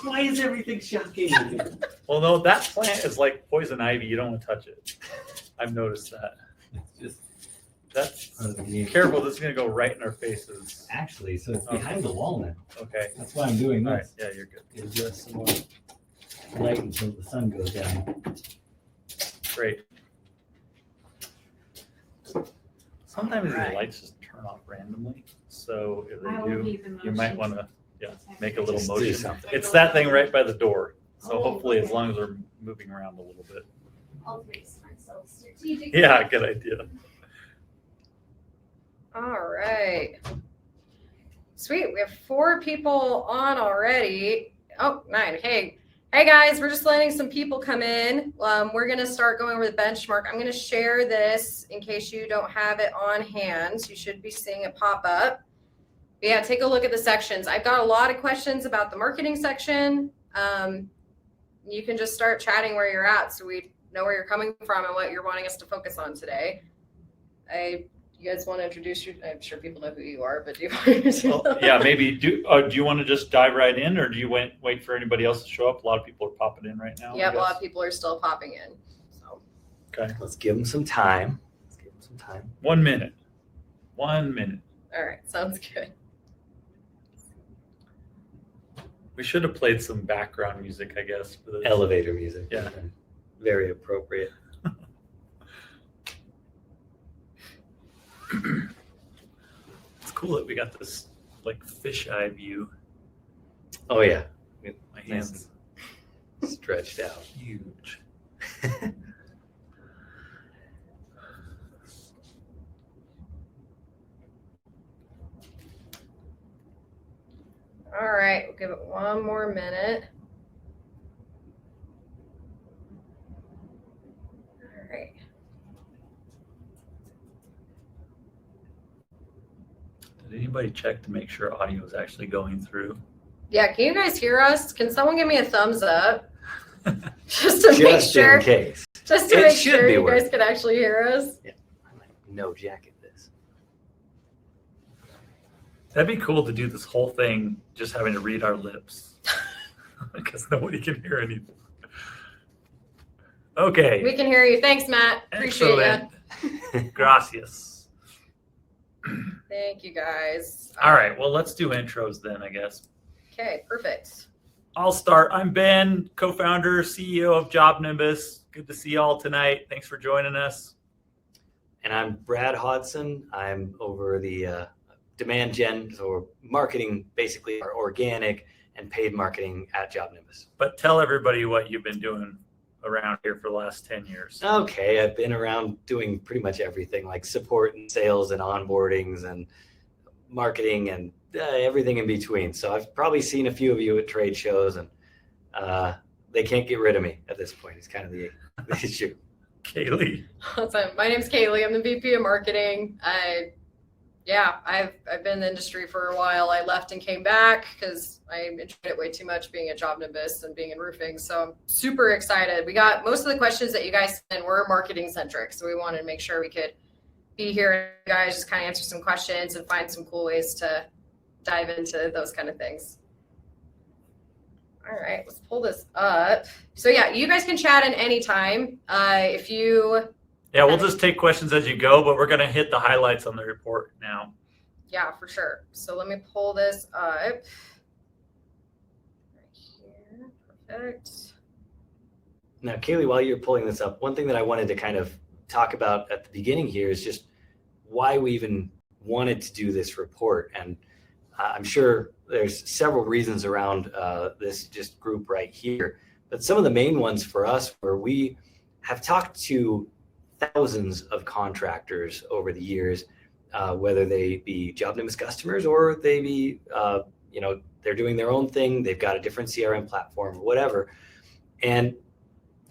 Why is everything shocking? Well, no, that plant is like poison ivy. You don't want to touch it. I've noticed that. That's careful. This is going to go right in our faces. Actually, so it's behind the wall now. Okay. That's why I'm doing this. All right. Yeah, you're good. It'll just some more light until the sun goes down. Great. Sometimes these lights just turn off randomly. So if they do, you might want to make a little motion. It's that thing right by the door. So hopefully, as long as we're moving around a little bit. I'll brace myself strategically. Yeah, good idea. All right. Sweet. We have 4 people on already. Oh, 9. Hey guys, we're just letting some people come in. We're going to start going over the benchmark. I'm going to share this in case you don't have it on hand. You should be seeing it pop up. But yeah, take a look at the sections. I've got a lot of questions about the marketing section. You can just start chatting where you're at so we know where you're coming from and what you're wanting us to focus on today. You guys want to introduce you? I'm sure people know who you are, but do you want to introduce yourself? Yeah, maybe. Do you want to just dive right in, or do you wait for anybody else to show up? A lot of people are popping in right now. Yeah, a lot of people are still popping in. So. Okay. Let's give them some time. 1 minute. 1 minute. All right, sounds good. We should have played some background music, I guess, for this. Elevator music. Yeah. Very appropriate. It's cool that we got this like fisheye view. Oh yeah. My hands stretched out. Huge. All right, we'll give it 1 more minute. All right. Did anybody check to make sure audio is actually going through? Yeah, can you guys hear us? Can someone give me a thumbs up? Just to make sure. In case. Just to make sure you guys can actually hear us. Yeah. No jacket this. That'd be cool to do this whole thing just having to read our lips. Because nobody can hear anything. Okay. We can hear you. Thanks, Matt. Appreciate you. Gracias. Thank you, guys. All right. Well, let's do intros then, I guess. Okay, perfect. I'll start. I'm Ben, co-founder, CEO of Job Nimbus. Good to see you all tonight. Thanks for joining us. And I'm Brad Hodson. I'm over the demand gen, so marketing, basically our organic and paid marketing at Job Nimbus. But tell everybody what you've been doing around here for the last 10 years. Okay, I've been around doing pretty much everything, like support and sales and onboardings and marketing and everything in between. So I've probably seen a few of you at trade shows, and they can't get rid of me at this point. It's kind of the issue. Kaili. Awesome. My name's Kaili. I'm the VP of marketing. I've been in the industry for a while. I left and came back because I enjoyed it way too much being at Job Nimbus and being in roofing. So I'm super excited. We got most of the questions that you guys sent were marketing centric. So we wanted to make sure we could be here and you guys just kind of answer some questions and find some cool ways to dive into those kind of things. All right, let's pull this up. So yeah, you guys can chat in any time. Yeah, we'll just take questions as you go, but we're going to hit the highlights on the report now. Yeah, for sure. So let me pull this up right here. Perfect. Now, Kaili, while you're pulling this up, one thing that I wanted to kind of talk about at the beginning here is just why we even wanted to do this report. And I'm sure there's several reasons around this just group right here. But some of the main ones for us were we have talked to thousands of contractors over the years, whether they be Job Nimbus customers or they be, they're doing their own thing. They've got a different CRM platform or whatever. And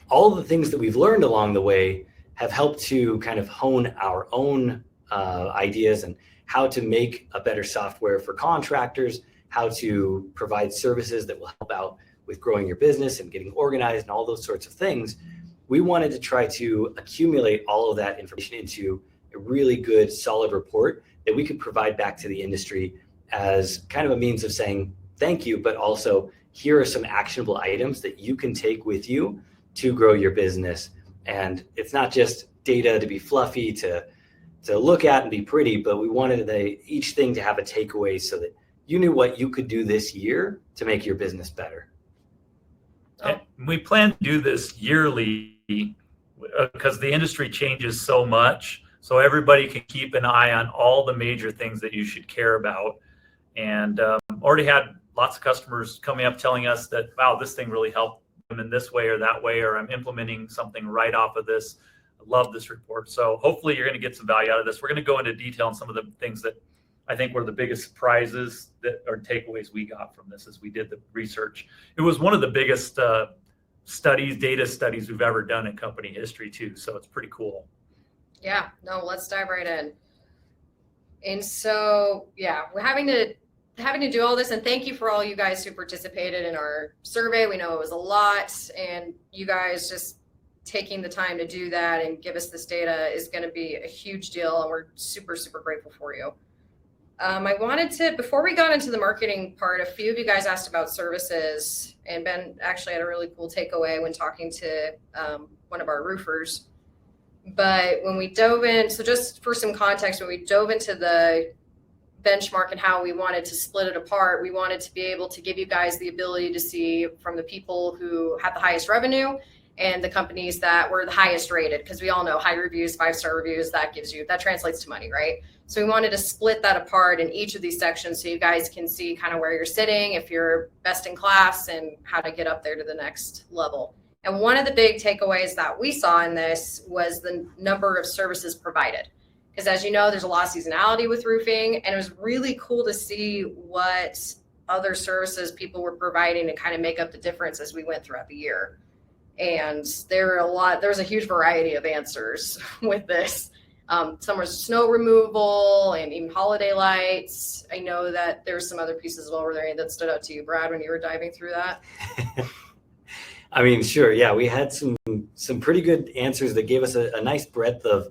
all of the things that we've learned along the way have helped to kind of hone our own ideas and how to make a better software for contractors, how to provide services that will help out with growing your business and getting organized and all those sorts of things. We wanted to try to accumulate all of that information into a really good, solid report that we could provide back to the industry as kind of a means of saying thank you, but also here are some actionable items that you can take with you to grow your business. And it's not just data to be fluffy, to look at and be pretty, but we wanted each thing to have a takeaway so that you knew what you could do this year to make your business better. And we plan to do this yearly because the industry changes so much. So everybody can keep an eye on all the major things that you should care about. And already had lots of customers coming up telling us that, wow, this thing really helped them in this way or that way, or I'm implementing something right off of this. I love this report. So hopefully you're going to get some value out of this. We're going to go into detail on some of the things that I think were the biggest surprises that or takeaways we got from this as we did the research. It was one of the biggest data studies we've ever done in company history too. So it's pretty cool. Yeah, no, let's dive right in. And so, yeah, we're having to do all this, and thank you for all you guys who participated in our survey. We know it was a lot, and you guys just taking the time to do that and give us this data is going to be a huge deal, and we're super, super grateful for you. I wanted to, before we got into the marketing part, a few of you guys asked about services, and Ben actually had a really cool takeaway when talking to one of our roofers. But when we dove in, so just for some context, when we dove into the benchmark and how we wanted to split it apart, we wanted to be able to give you guys the ability to see from the people who had the highest revenue and the companies that were the highest rated, because we all know high reviews, 5-star reviews, that translates to money, right? So we wanted to split that apart in each of these sections so you guys can see kind of where you're sitting, if you're best in class, and how to get up there to the next level. And one of the big takeaways that we saw in this was the number of services provided. Because as you know, there's a lot of seasonality with roofing, and it was really cool to see what other services people were providing to kind of make up the difference as we went throughout the year. And there's a huge variety of answers with this. Some was snow removal and even holiday lights. I know that there's some other pieces as well. Were there any that stood out to you, Brad, when you were diving through that? I mean, sure. Yeah, we had some pretty good answers that gave us a nice breadth of,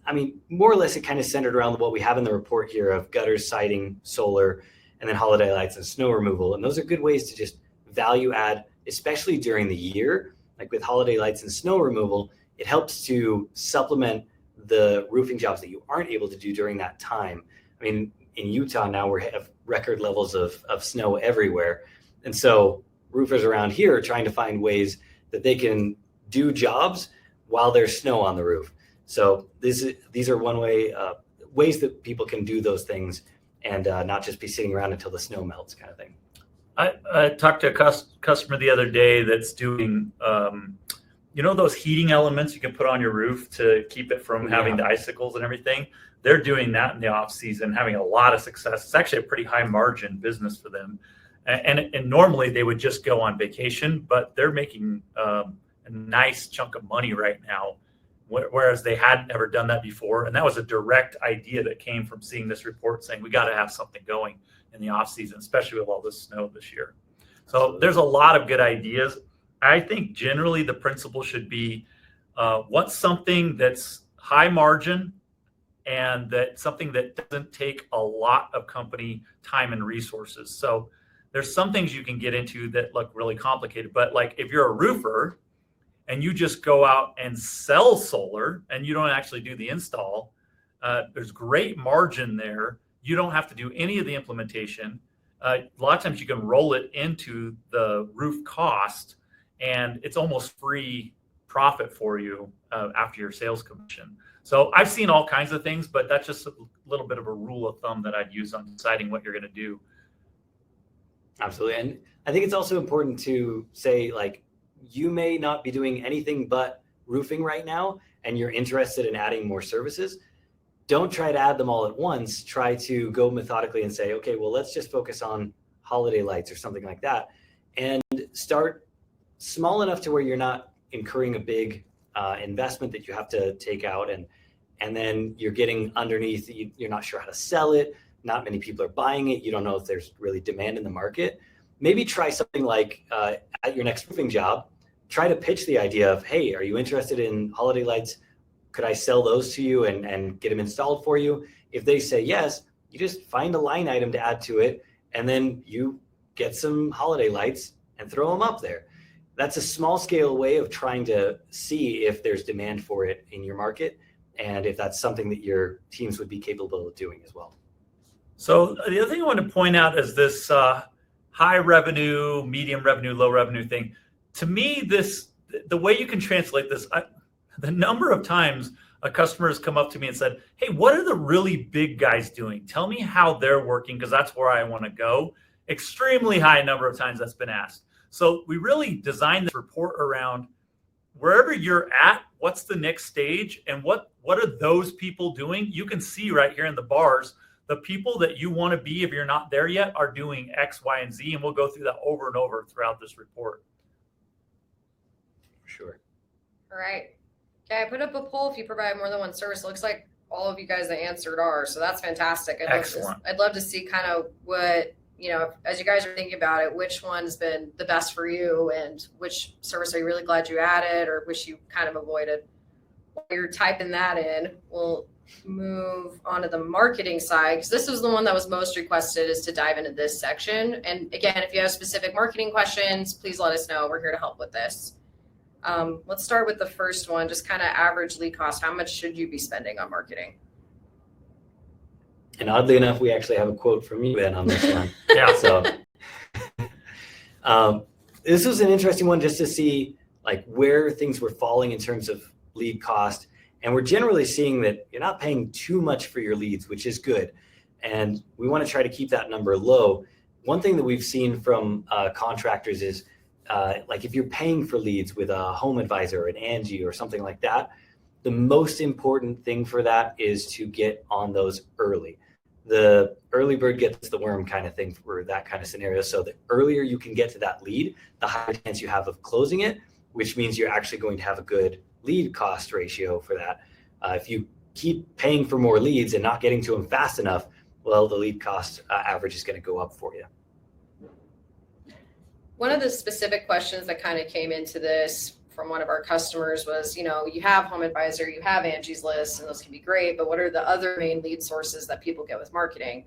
I mean, more or less it kind of centered around what we have in the report here of gutters, siding, solar, and then holiday lights and snow removal. And those are good ways to just value add, especially during the year. Like with holiday lights and snow removal, it helps to supplement the roofing jobs that you aren't able to do during that time. I mean, in Utah now we have record levels of snow everywhere. And so roofers around here are trying to find ways that they can do jobs while there's snow on the roof. So these are one way ways that people can do those things and not just be sitting around until the snow melts, kind of thing. I talked to a customer the other day that's doing, those heating elements you can put on your roof to keep it from having the icicles and everything. They're doing that in the off season, having a lot of success. It's actually a pretty high margin business for them. And normally they would just go on vacation, but they're making a nice chunk of money right now, whereas they hadn't ever done that before. And that was a direct idea that came from seeing this report saying we got to have something going in the off season, especially with all this snow this year. So there's a lot of good ideas. I think generally the principle should be what's something that's high margin and that something that doesn't take a lot of company time and resources. So there's some things you can get into that look really complicated, but like if you're a roofer and you just go out and sell solar and you don't actually do the install, there's great margin there. You don't have to do any of the implementation. A lot of times you can roll it into the roof cost and it's almost free profit for you after your sales commission. So I've seen all kinds of things, but that's just a little bit of a rule of thumb that I'd use on deciding what you're going to do. Absolutely. And I think it's also important to say, like, you may not be doing anything but roofing right now, and you're interested in adding more services. Don't try to add them all at once. Try to go methodically and say, okay, well, let's just focus on holiday lights or something like that. And start small enough to where you're not incurring a big investment that you have to take out. And then you're getting underneath, you're not sure how to sell it. Not many people are buying it. You don't know if there's really demand in the market. Maybe try something like at your next roofing job, try to pitch the idea of, hey, are you interested in holiday lights? Could I sell those to you and get them installed for you? If they say yes, you just find a line item to add to it. And then you get some holiday lights and throw them up there. That's a small scale way of trying to see if there's demand for it in your market and if that's something that your teams would be capable of doing as well. So the other thing I want to point out is this high revenue, medium revenue, low revenue thing. To me, the way you can translate this, the number of times a customer has come up to me and said, hey, what are the really big guys doing? Tell me how they're working, because that's where I want to go. Extremely high number of times that's been asked. So we really designed this report around wherever you're at, what's the next stage, and what are those people doing? You can see right here in the bars, the people that you want to be if you're not there yet are doing X, Y, and Z, and we'll go through that over and over throughout this report. Sure. All right. Okay, I put up a poll if you provide more than one service. It looks like all of you guys that answered are, so that's fantastic. Excellent. I'd love to see kind of what, as you guys are thinking about it, which one's been the best for you and which service are you really glad you added or wish you kind of avoided. While you're typing that in, we'll move on to the marketing side, because this was the one that was most requested, is to dive into this section. And again, if you have specific marketing questions, please let us know. We're here to help with this. Let's start with the first one, just kind of average lead cost. How much should you be spending on marketing? And oddly enough, we actually have a quote from you, Ben, on this one. Yeah. So this was an interesting one just to see like where things were falling in terms of lead cost. And we're generally seeing that you're not paying too much for your leads, which is good. And we want to try to keep that number low. One thing that we've seen from contractors is like if you're paying for leads with a Home Advisor or an Angie or something like that, the most important thing for that is to get on those early. The early bird gets the worm kind of thing for that kind of scenario. So the earlier you can get to that lead, the higher chance you have of closing it, which means you're actually going to have a good lead cost ratio for that. If you keep paying for more leads and not getting to them fast enough, well, the lead cost average is going to go up for you. One of the specific questions that kind of came into this from one of our customers was, you have Home Advisor, you have Angie's List, and those can be great, but what are the other main lead sources that people get with marketing?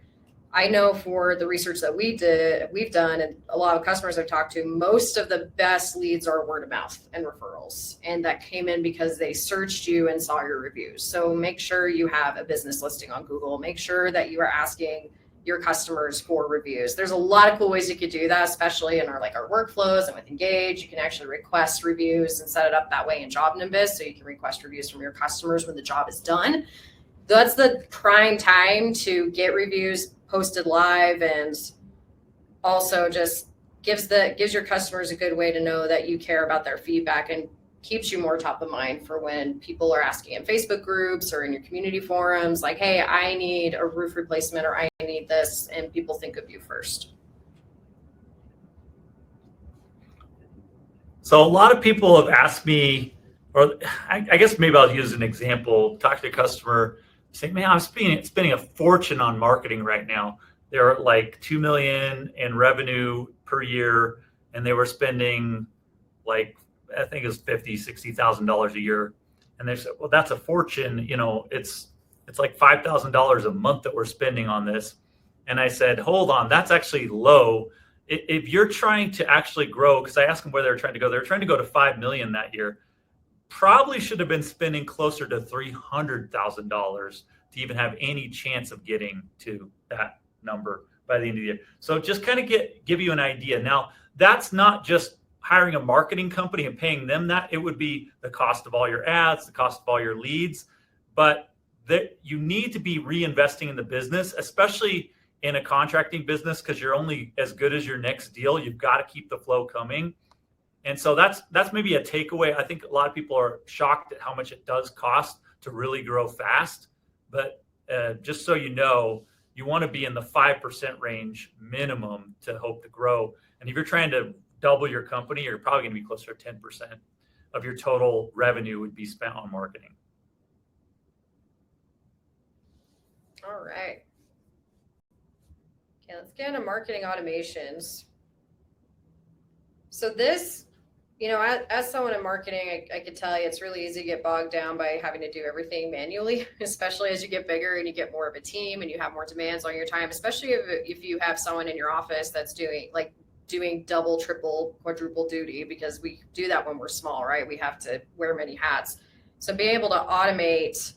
I know for the research that we've done, and a lot of customers I've talked to, most of the best leads are word of mouth and referrals. And that came in because they searched you and saw your reviews. So make sure you have a business listing on Google. Make sure that you are asking your customers for reviews. There's a lot of cool ways you could do that, especially in our workflows and with Engage. You can actually request reviews and set it up that way in Job Nimbus. So you can request reviews from your customers when the job is done. That's the prime time to get reviews posted live, and also just gives your customers a good way to know that you care about their feedback and keeps you more top of mind for when people are asking in Facebook groups or in your community forums, like, hey, I need a roof replacement or I need this, and people think of you first. So a lot of people have asked me, or I guess maybe I'll use an example, talk to a customer, say, man, I'm spending a fortune on marketing right now. They're at like $2 million in revenue per year, and they were spending I think it was $50,000-$60,000 a year. And they said, well, that's a fortune. It's like $5,000 a month that we're spending on this. And I said, hold on, that's actually low. If you're trying to actually grow, because I asked them where they were trying to go. They were trying to go to 5 million that year. Probably should have been spending closer to $300,000 to even have any chance of getting to that number by the end of the year. So just kind of give you an idea. Now, that's not just hiring a marketing company and paying them that. It would be the cost of all your ads, the cost of all your leads, but that you need to be reinvesting in the business, especially in a contracting business, because you're only as good as your next deal. You've got to keep the flow coming. And so that's maybe a takeaway. I think a lot of people are shocked at how much it does cost to really grow fast. But just so you know, you want to be in the 5% range minimum to hope to grow. And if you're trying to double your company, you're probably going to be closer to 10% of your total revenue would be spent on marketing. All right. Okay, let's get into marketing automations. So this You know, as someone in marketing, I could tell you it's really easy to get bogged down by having to do everything manually, especially as you get bigger and you get more of a team and you have more demands on your time, especially if you have someone in your office that's doing double, triple, quadruple duty, because we do that when we're small, right? We have to wear many hats. So being able to automate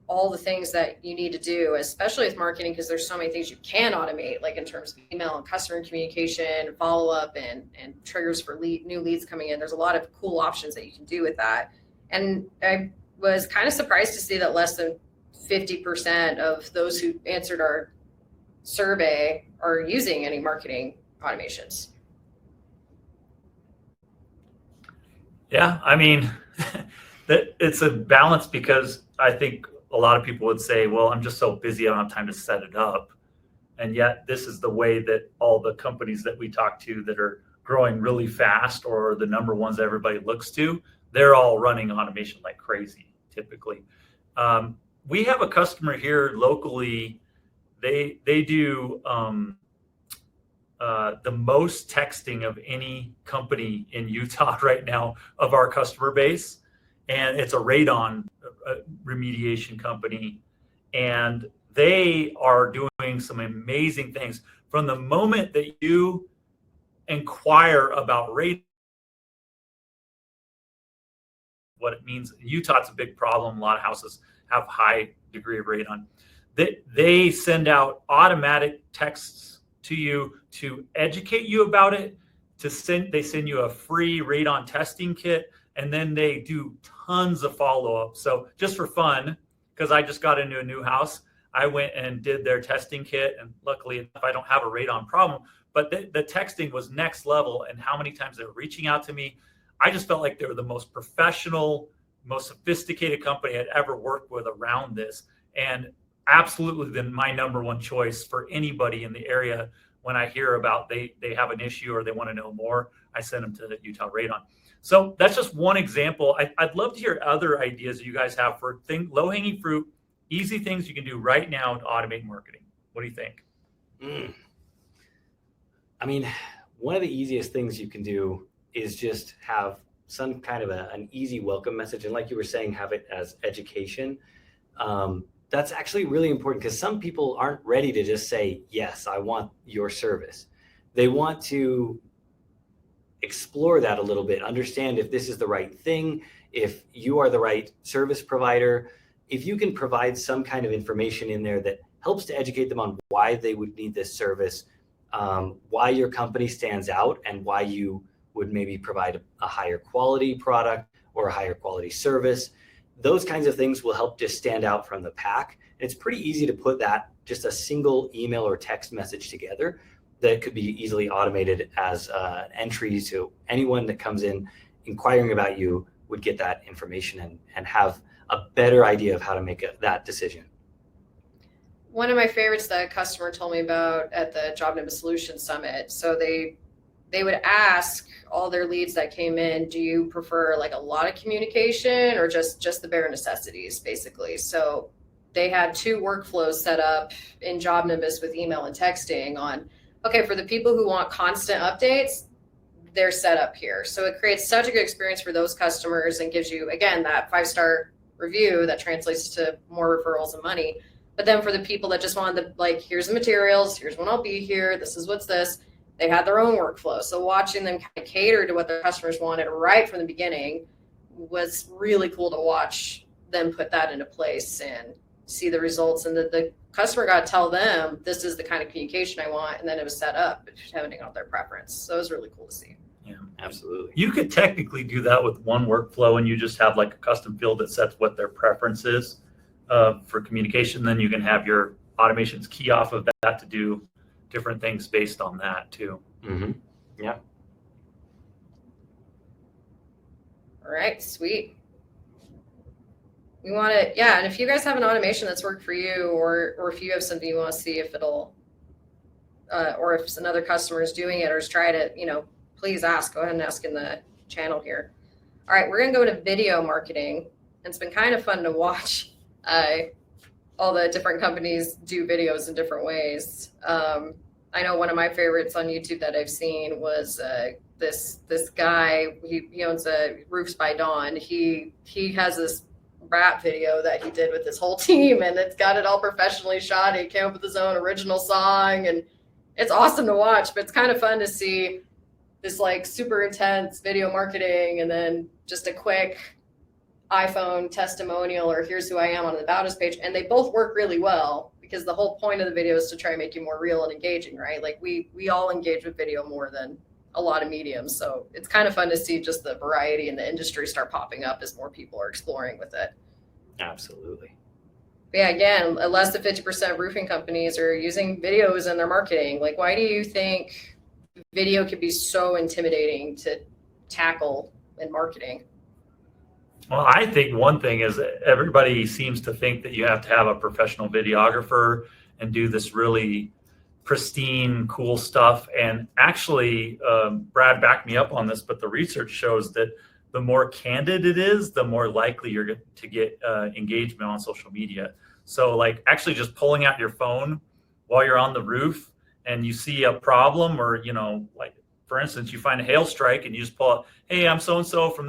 all the things that you need to do, especially with marketing, because there's so many things you can automate, like in terms of email and customer communication, follow-up and triggers for new leads coming in. There's a lot of cool options that you can do with that. And I was kind of surprised to see that less than 50% of those who answered our survey are using any marketing automations. Yeah, I mean, it's a balance, because I think a lot of people would say, well, I'm just so busy, I don't have time to set it up. And yet this is the way that all the companies that we talk to that are growing really fast, or the number ones that everybody looks to, they're all running automation like crazy, typically. We have a customer here locally. They do the most texting of any company in Utah right now of our customer base. And it's a radon remediation company. And they are doing some amazing things. From the moment that you inquire about radon, what it means, in Utah, it's a big problem. A lot of houses have high degree of radon. They send out automatic texts to you to educate you about it. They send you a free radon testing kit, and then they do tons of follow-up. So just for fun, because I just got into a new house, I went and did their testing kit, and luckily enough, I don't have a radon problem. But the texting was next level, and how many times they were reaching out to me. I just felt like they were the most professional, most sophisticated company I'd ever worked with around this. And absolutely then my number one choice for anybody in the area when I hear about they have an issue or they want to know more, I send them to Utah Radon. So that's just one example. I'd love to hear other ideas that you guys have for low-hanging fruit, easy things you can do right now to automate marketing. What do you think? I mean, one of the easiest things you can do is just have some kind of an easy welcome message. And like you were saying, have it as education. That's actually really important, because some people aren't ready to just say, yes, I want your service. They want to explore that a little bit, understand if this is the right thing, if you are the right service provider. If you can provide some kind of information in there that helps to educate them on why they would need this service, why your company stands out, and why you would maybe provide a higher quality product or a higher quality service. Those kinds of things will help just stand out from the pack. And it's pretty easy to put that, just a single email or text message together, that could be easily automated as an entry, to anyone that comes in inquiring about you would get that information and have a better idea of how to make that decision. One of my favorites that a customer told me about at the Job Nimbus Solutions Summit. So they would ask all their leads that came in, do you prefer like a lot of communication or just the bare necessities, basically? So they had 2 workflows set up in Job Nimbus with email and texting on, okay, for the people who want constant updates, they're set up here. So it creates such a good experience for those customers and gives you, again, that 5-star review that translates to more referrals and money. But then for the people that just wanted here's the materials, here's when I'll be here, this is what's this, they had their own workflow. So watching them kind of cater to what their customers wanted right from the beginning was really cool to watch them put that into place and see the results. And the customer got to tell them, this is the kind of communication I want. And then it was set up depending on their preference. So it was really cool to see. Yeah, absolutely. You could technically do that with one workflow, and you just have like a custom field that sets what their preference is for communication. Then you can have your automations key off of that to do different things based on that too. Mm-hmm. Yeah. All right, sweet. We want to, yeah. And if you guys have an automation that's worked for you, or if you have something you want to see if it'll, or if another customer is doing it or is trying to, please ask. Go ahead and ask in the channel here. All right, we're gonna go to video marketing. And it's been kind of fun to watch all the different companies do videos in different ways. I know one of my favorites on YouTube that I've seen was this guy, he owns a Roofs by Dawn. He has this rap video that he did with his whole team, and it's got it all professionally shot. He came up with his own original song, and it's awesome to watch, but it's kind of fun to see this like super intense video marketing and then just a quick iPhone testimonial or here's who I am on the About Us page. And they both work really well because the whole point of the video is to try and make you more real and engaging, right? Like we all engage with video more than a lot of mediums. So it's kind of fun to see just the variety in the industry start popping up as more people are exploring with it. Absolutely. But yeah, again, less than 50% of roofing companies are using videos in their marketing. Like, why do you think video could be so intimidating to tackle in marketing? Well, I think one thing is that everybody seems to think that you have to have a professional videographer and do this really pristine, cool stuff. And actually, Brad backed me up on this, but the research shows that the more candid it is, the more likely you're to get engagement on social media. So like actually just pulling out your phone while you're on the roof and you see a problem, or, you know, like for instance, you find a hail strike and you just pull out, hey, I'm so-and-so from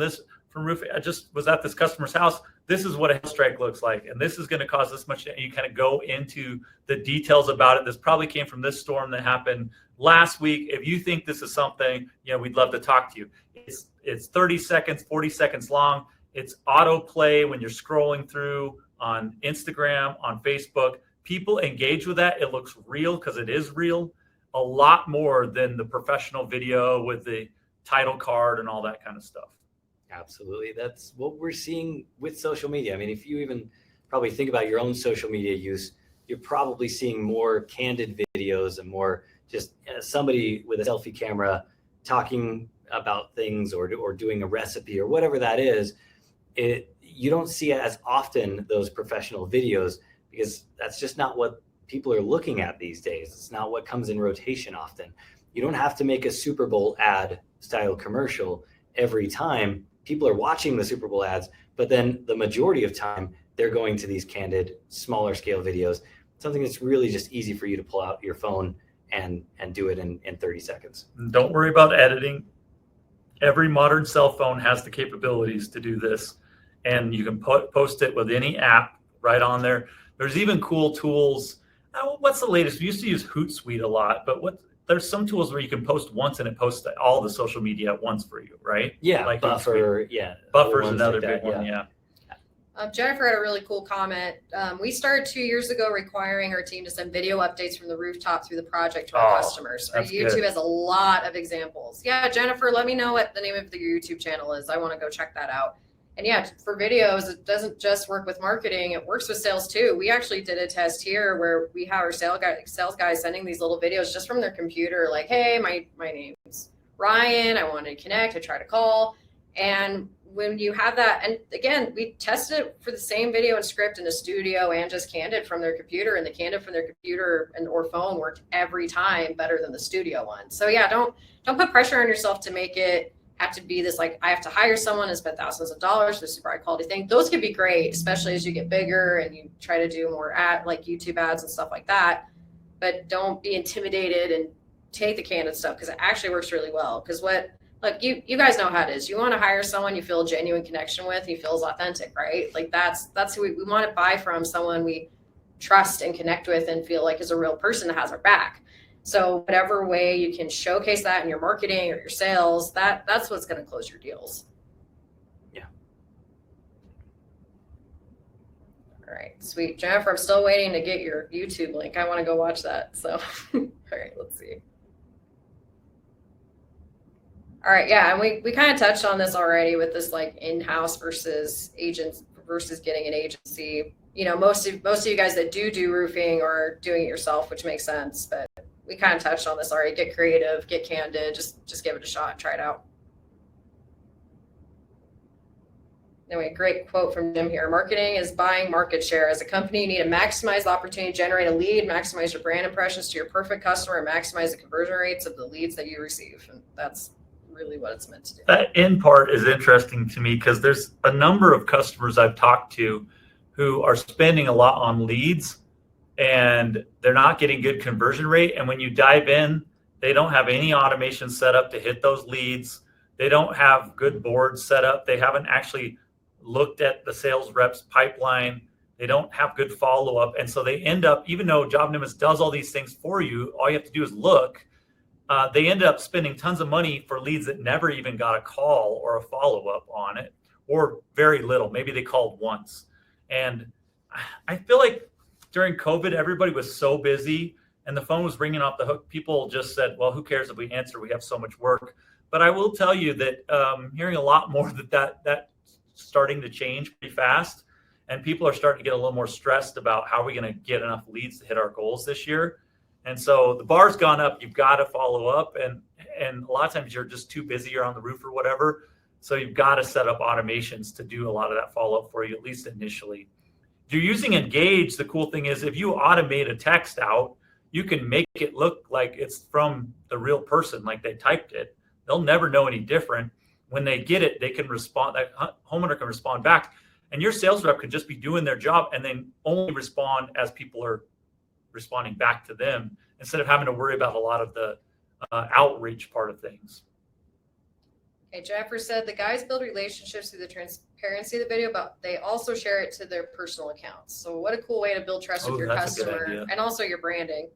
roofing. I just was at this customer's house. This is what a hail strike looks like. And this is going to cause this much. And you kind of go into the details about it. This probably came from this storm that happened last week. If you think this is something, you know, we'd love to talk to you. It's 30 seconds, 40 seconds long. It's autoplay when you're scrolling through on Instagram, on Facebook. People engage with that. It looks real because it is real a lot more than the professional video with the title card and all that kind of stuff. Absolutely. That's what we're seeing with social media. I mean, if you even probably think about your own social media use, you're probably seeing more candid videos and more just somebody with a selfie camera talking about things or doing a recipe or whatever that is. You don't see as often those professional videos because that's just not what people are looking at these days. It's not what comes in rotation often. You don't have to make a Super Bowl ad style commercial every time. People are watching the Super Bowl ads, but then the majority of time they're going to these candid, smaller scale videos, something that's really just easy for you to pull out your phone and do it in 30 seconds. Don't worry about editing. Every modern cell phone has the capabilities to do this, and you can post it with any app right on there. There's even cool tools. What's the latest? We used to use Hootsuite a lot, but there's some tools where you can post once and it posts all the social media at once for you, right? Yeah, like Buffer. Yeah, Buffer's another big one. Yeah. Jennifer had a really cool comment. We started 2 years ago requiring our team to send video updates from the rooftop through the project to our customers. Our YouTube has a lot of examples. Yeah, Jennifer, let me know what the name of your YouTube channel is. I want to go check that out. And yeah, for videos, it doesn't just work with marketing. It works with sales too. We actually did a test here where we have our sales guys sending these little videos just from their computer. Like, hey, my name's Ryan. I want to connect. I try to call. And when you have that, and again, we tested it for the same video and script in the studio and just candid from their computer, and the candid from their computer or phone worked every time better than the studio one. So yeah, don't put pressure on yourself to make it have to be this, like, I have to hire someone and spend thousands of dollars for super high quality thing. Those could be great, especially as you get bigger and you try to do more like YouTube ads and stuff like that. But don't be intimidated and take the candid stuff because it actually works really well. Because you guys know how it is. You want to hire someone you feel a genuine connection with, he feels authentic, right? Like that's who we want to buy from, someone we trust and connect with and feel like is a real person that has our back. So whatever way you can showcase that in your marketing or your sales, that's what's going to close your deals. Yeah. All right, sweet. Jennifer, I'm still waiting to get your YouTube link. I want to go watch that. So, all right, let's see. All right, yeah, and we kind of touched on this already with this like in-house versus agents versus getting an agency. You know, most of you guys that do roofing are doing it yourself, which makes sense, but we kind of touched on this already. Get creative, get candid, just give it a shot, try it out. Anyway, great quote from Jim here. Marketing is buying market share. As a company, you need to maximize the opportunity to generate a lead, maximize your brand impressions to your perfect customer, and maximize the conversion rates of the leads that you receive. And that's really what it's meant to do. That end part is interesting to me because there's a number of customers I've talked to who are spending a lot on leads and they're not getting good conversion rate. And when you dive in, They don't have any automation set up to hit those leads. They don't have good boards set up. They haven't actually looked at the sales reps pipeline. They don't have good follow-up. And so they end up, even though JobNimbus does all these things for you, all you have to do is look. They end up spending tons of money for leads that never even got a call or a follow-up on it, or very little. Maybe they called once. And I feel like during COVID, everybody was so busy and the phone was ringing off the hook. People just said, well, who cares if we answer? We have so much work. But I will tell you that hearing a lot more that's starting to change pretty fast. And people are starting to get a little more stressed about how are we going to get enough leads to hit our goals this year. And so the bar's gone up. You've got to follow up. And a lot of times you're just too busy. You're on the roof or whatever. So you've got to set up automations to do a lot of that follow-up for you, at least initially. If you're using Engage, the cool thing is if you automate a text out, you can make it look like it's from the real person, like they typed it. They'll never know any different. When they get it, they can respond. That homeowner can respond back. And your sales rep could just be doing their job and then only respond as people are responding back to them instead of having to worry about a lot of the outreach part of things. Okay, Jennifer said the guys build relationships through the transparency of the video, but they also share it to their personal accounts. So what a cool way to build trust with your customer and also your branding.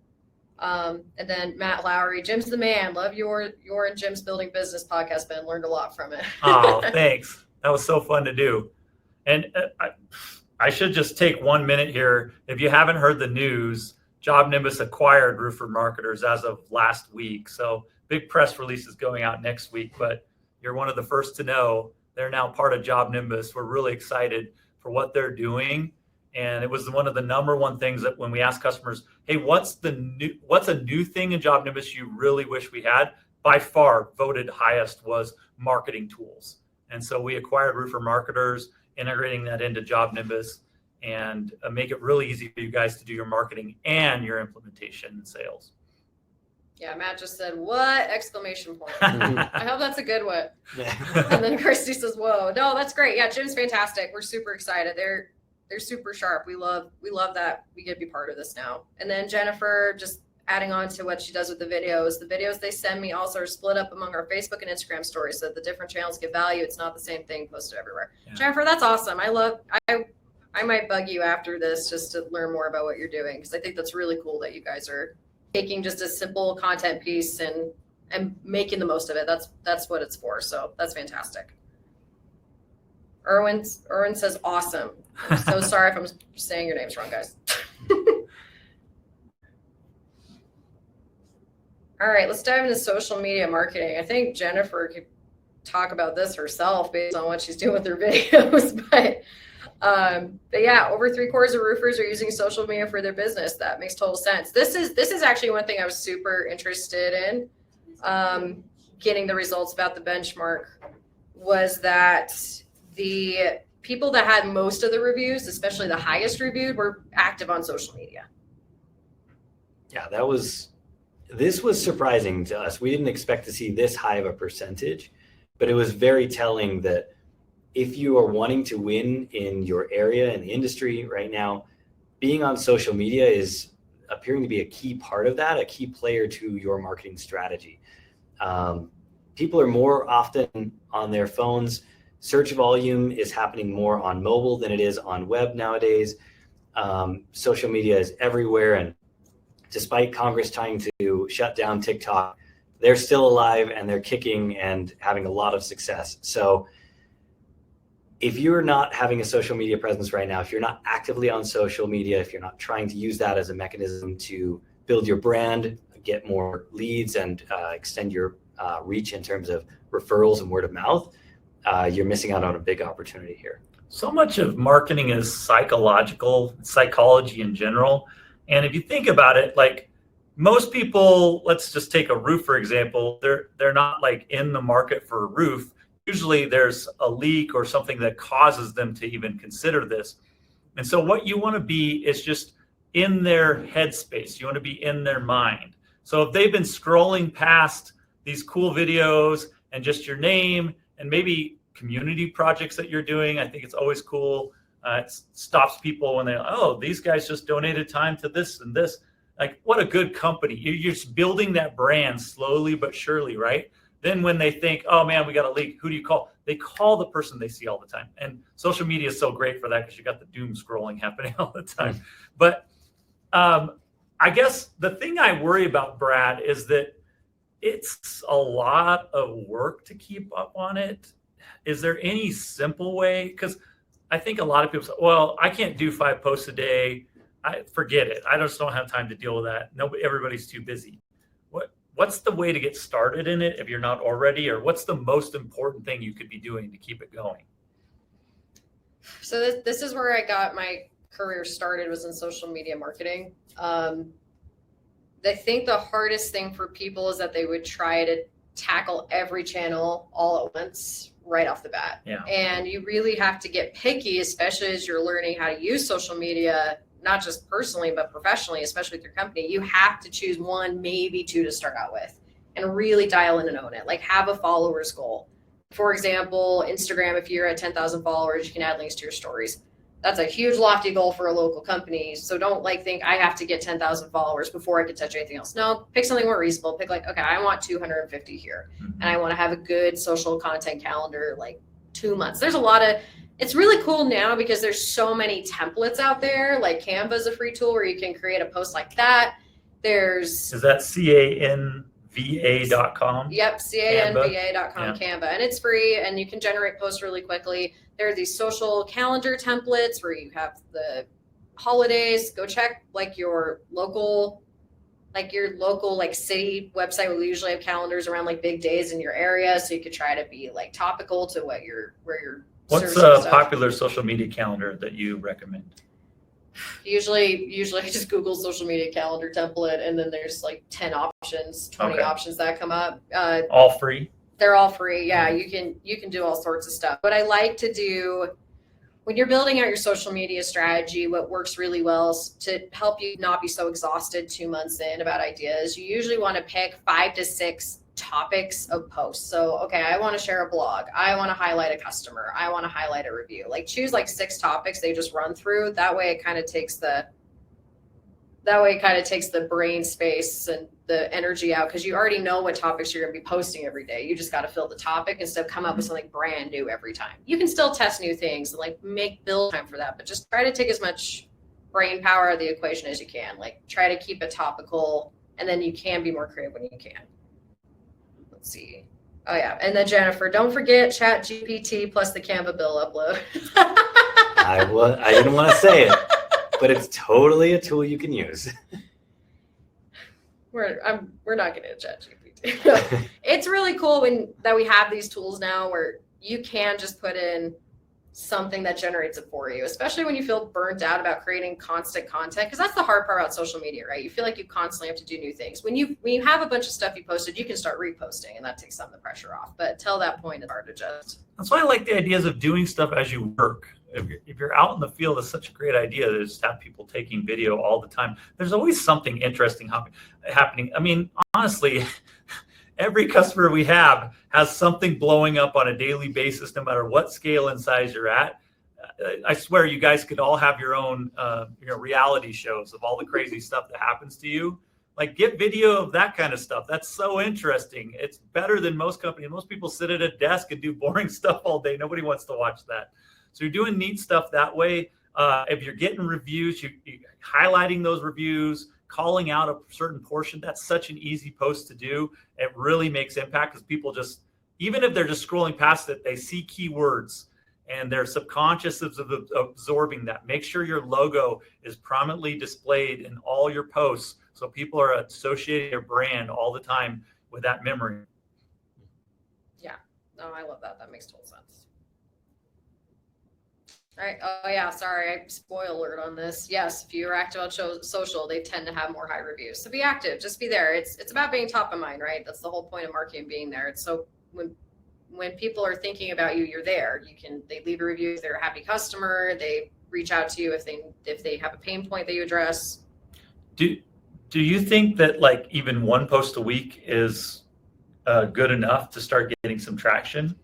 And then Matt Lowry, Jim's the man. Love your and Jim's Building Business podcast, Ben. Learned a lot from it. Oh, thanks. That was so fun to do. And I should just take 1 minute here. If you haven't heard the news, JobNimbus acquired Roofer Marketers as of last week. So big press release is going out next week, but you're one of the first to know. They're now part of JobNimbus. We're really excited for what they're doing. And it was one of the number one things that when we asked customers, hey, what's a new thing in JobNimbus you really wish we had? By far voted highest was marketing tools. And so we acquired Roofer Marketers, integrating that into JobNimbus, and make it really easy for you guys to do your marketing and your implementation and sales. Yeah, Matt just said, what? Exclamation point. I hope that's a good one. And then Christy says, whoa. No, that's great. Yeah, Jim's fantastic. We're super excited. They're super sharp. We love that we get to be part of this now. And then Jennifer, just adding on to what she does with the videos they send me also are split up among our Facebook and Instagram stories so that the different channels get value. It's not the same thing posted everywhere. Yeah. Jennifer, that's awesome. I might bug you after this just to learn more about what you're doing, because I think that's really cool that you guys are taking just a simple content piece and making the most of it. That's what it's for. So that's fantastic. Erwin says awesome. I'm so sorry if I'm saying your names wrong, guys. All right, let's dive into social media marketing. I think Jennifer could talk about this herself based on what she's doing with her videos. But yeah, over 3/4 of roofers are using social media for their business. That makes total sense. This is actually one thing I was super interested in getting the results about the benchmark, was that the people that had most of the reviews, especially the highest reviewed, were active on social media. Yeah, this was surprising to us. We didn't expect to see this high of a percentage, but it was very telling that if you are wanting to win in your area in the industry right now, being on social media is appearing to be a key part of that, a key player to your marketing strategy. People are more often on their phones. Search volume is happening more on mobile than it is on web nowadays. Social media is everywhere, and despite Congress trying to shut down TikTok, they're still alive and they're kicking and having a lot of success. So if you're not having a social media presence right now, if you're not actively on social media, if you're not trying to use that as a mechanism to build your brand, get more leads, and extend your reach in terms of referrals and word of mouth, you're missing out on a big opportunity here. So much of marketing is psychology in general. And if you think about it, like most people, let's just take a roof, for example, they're not like in the market for a roof. Usually there's a leak or something that causes them to even consider this. And so what you want to be is just in their headspace. You want to be in their mind. So if they've been scrolling past these cool videos and just your name and maybe community projects that you're doing, I think it's always cool. It stops people when they're, oh, these guys just donated time to this and this. like what a good company. You're just building that brand slowly but surely, right? Then when they think, oh man, we got a leak, who do you call? They call the person they see all the time. And social media is so great for that because you got the doom scrolling happening all the time. But I guess the thing I worry about, Brad, is that it's a lot of work to keep up on it. Is there any simple way? Because I think a lot of people say, well, I can't do 5 posts a day. I forget it. I just don't have time to deal with that. Nobody, everybody's too busy. What's the way to get started in it if you're not already, or what's the most important thing you could be doing to keep it going? So this is where I got my career started, was in social media marketing. I think the hardest thing for people is that they would try to tackle every channel all at once right off the bat. Yeah. And you really have to get picky, especially as you're learning how to use social media, not just personally, but professionally, especially with your company. You have to choose 1, maybe 2 to start out with and really dial in and own it. Like have a followers goal. For example, Instagram, if you're at 10,000 followers, you can add links to your stories. That's a huge lofty goal for a local company. So don't think I have to get 10,000 followers before I can touch anything else. No, pick something more reasonable. Pick okay, I want 250 here. And I want to have a good social content calendar, 2 months. There's a lot of, it's really cool now because there's so many templates out there. Like Canva is a free tool where you can create a post like that. Is that canva.com? Yep, canva.com, Canva. And it's free and you can generate posts really quickly. There are these social calendar templates where you have the holidays. Go check your local city website will usually have calendars around big days in your area. So you could try to be topical to where you're What's a popular social media calendar that you recommend? Usually I just Google social media calendar template and then there's 10 options, 20 options that come up. All free? They're all free. Yeah, you can do all sorts of stuff. What I like to do when you're building out your social media strategy, what works really well is to help you not be so exhausted 2 months in about ideas. You usually want to pick 5 to 6 topics of posts. So, okay, I want to share a blog. I want to highlight a customer. I want to highlight a review. Choose 6 topics they just run through. That way it kind of takes the brain space and the energy out because you already know what topics you're going to be posting every day. You just got to fill the topic instead of come up with something brand new every time. You can still test new things and build time for that, but just try to take as much brain power out of the equation as you can. Try to keep it topical and then you can be more creative when you can. Let's see. Oh yeah. And then Jennifer, don't forget ChatGPT plus the Canva bill upload. I didn't want to say it, but it's totally a tool you can use. We're not going to ChatGPT. It's really cool that we have these tools now where you can just put in something that generates it for you, especially when you feel burnt out about creating constant content, because that's the hard part about social media, right? You feel like you constantly have to do new things. When you have a bunch of stuff you posted, you can start reposting and that takes some of the pressure off, but till that point it's hard to adjust. That's why I like the ideas of doing stuff as you work. If you're out in the field, it's such a great idea to just have people taking video all the time. There's always something interesting happening. I mean, honestly, every customer we have has something blowing up on a daily basis, no matter what scale and size you're at. I swear you guys could all have your own reality shows of all the crazy stuff that happens to you. Get video of that kind of stuff. That's so interesting. It's better than most companies. Most people sit at a desk and do boring stuff all day. Nobody wants to watch that. So you're doing neat stuff that way. If you're getting reviews, you highlighting those reviews, calling out a certain portion, that's such an easy post to do. It really makes impact because people just, even if they're just scrolling past it, they see keywords and their subconscious is absorbing that. Make sure your logo is prominently displayed in all your posts so people are associating your brand all the time with that memory. Yeah, no, I love that. That makes total sense. All right. Oh yeah. Sorry. Spoiler alert on this. Yes. If you're active on social, they tend to have more high reviews. So be active. Just be there. It's about being top of mind, right? That's the whole point of marketing, being there. It's so when people are thinking about you, you're there. They leave a review if they're a happy customer. They reach out to you if they have a pain point that you address. Do you think that even one post a week is good enough to start getting some traction?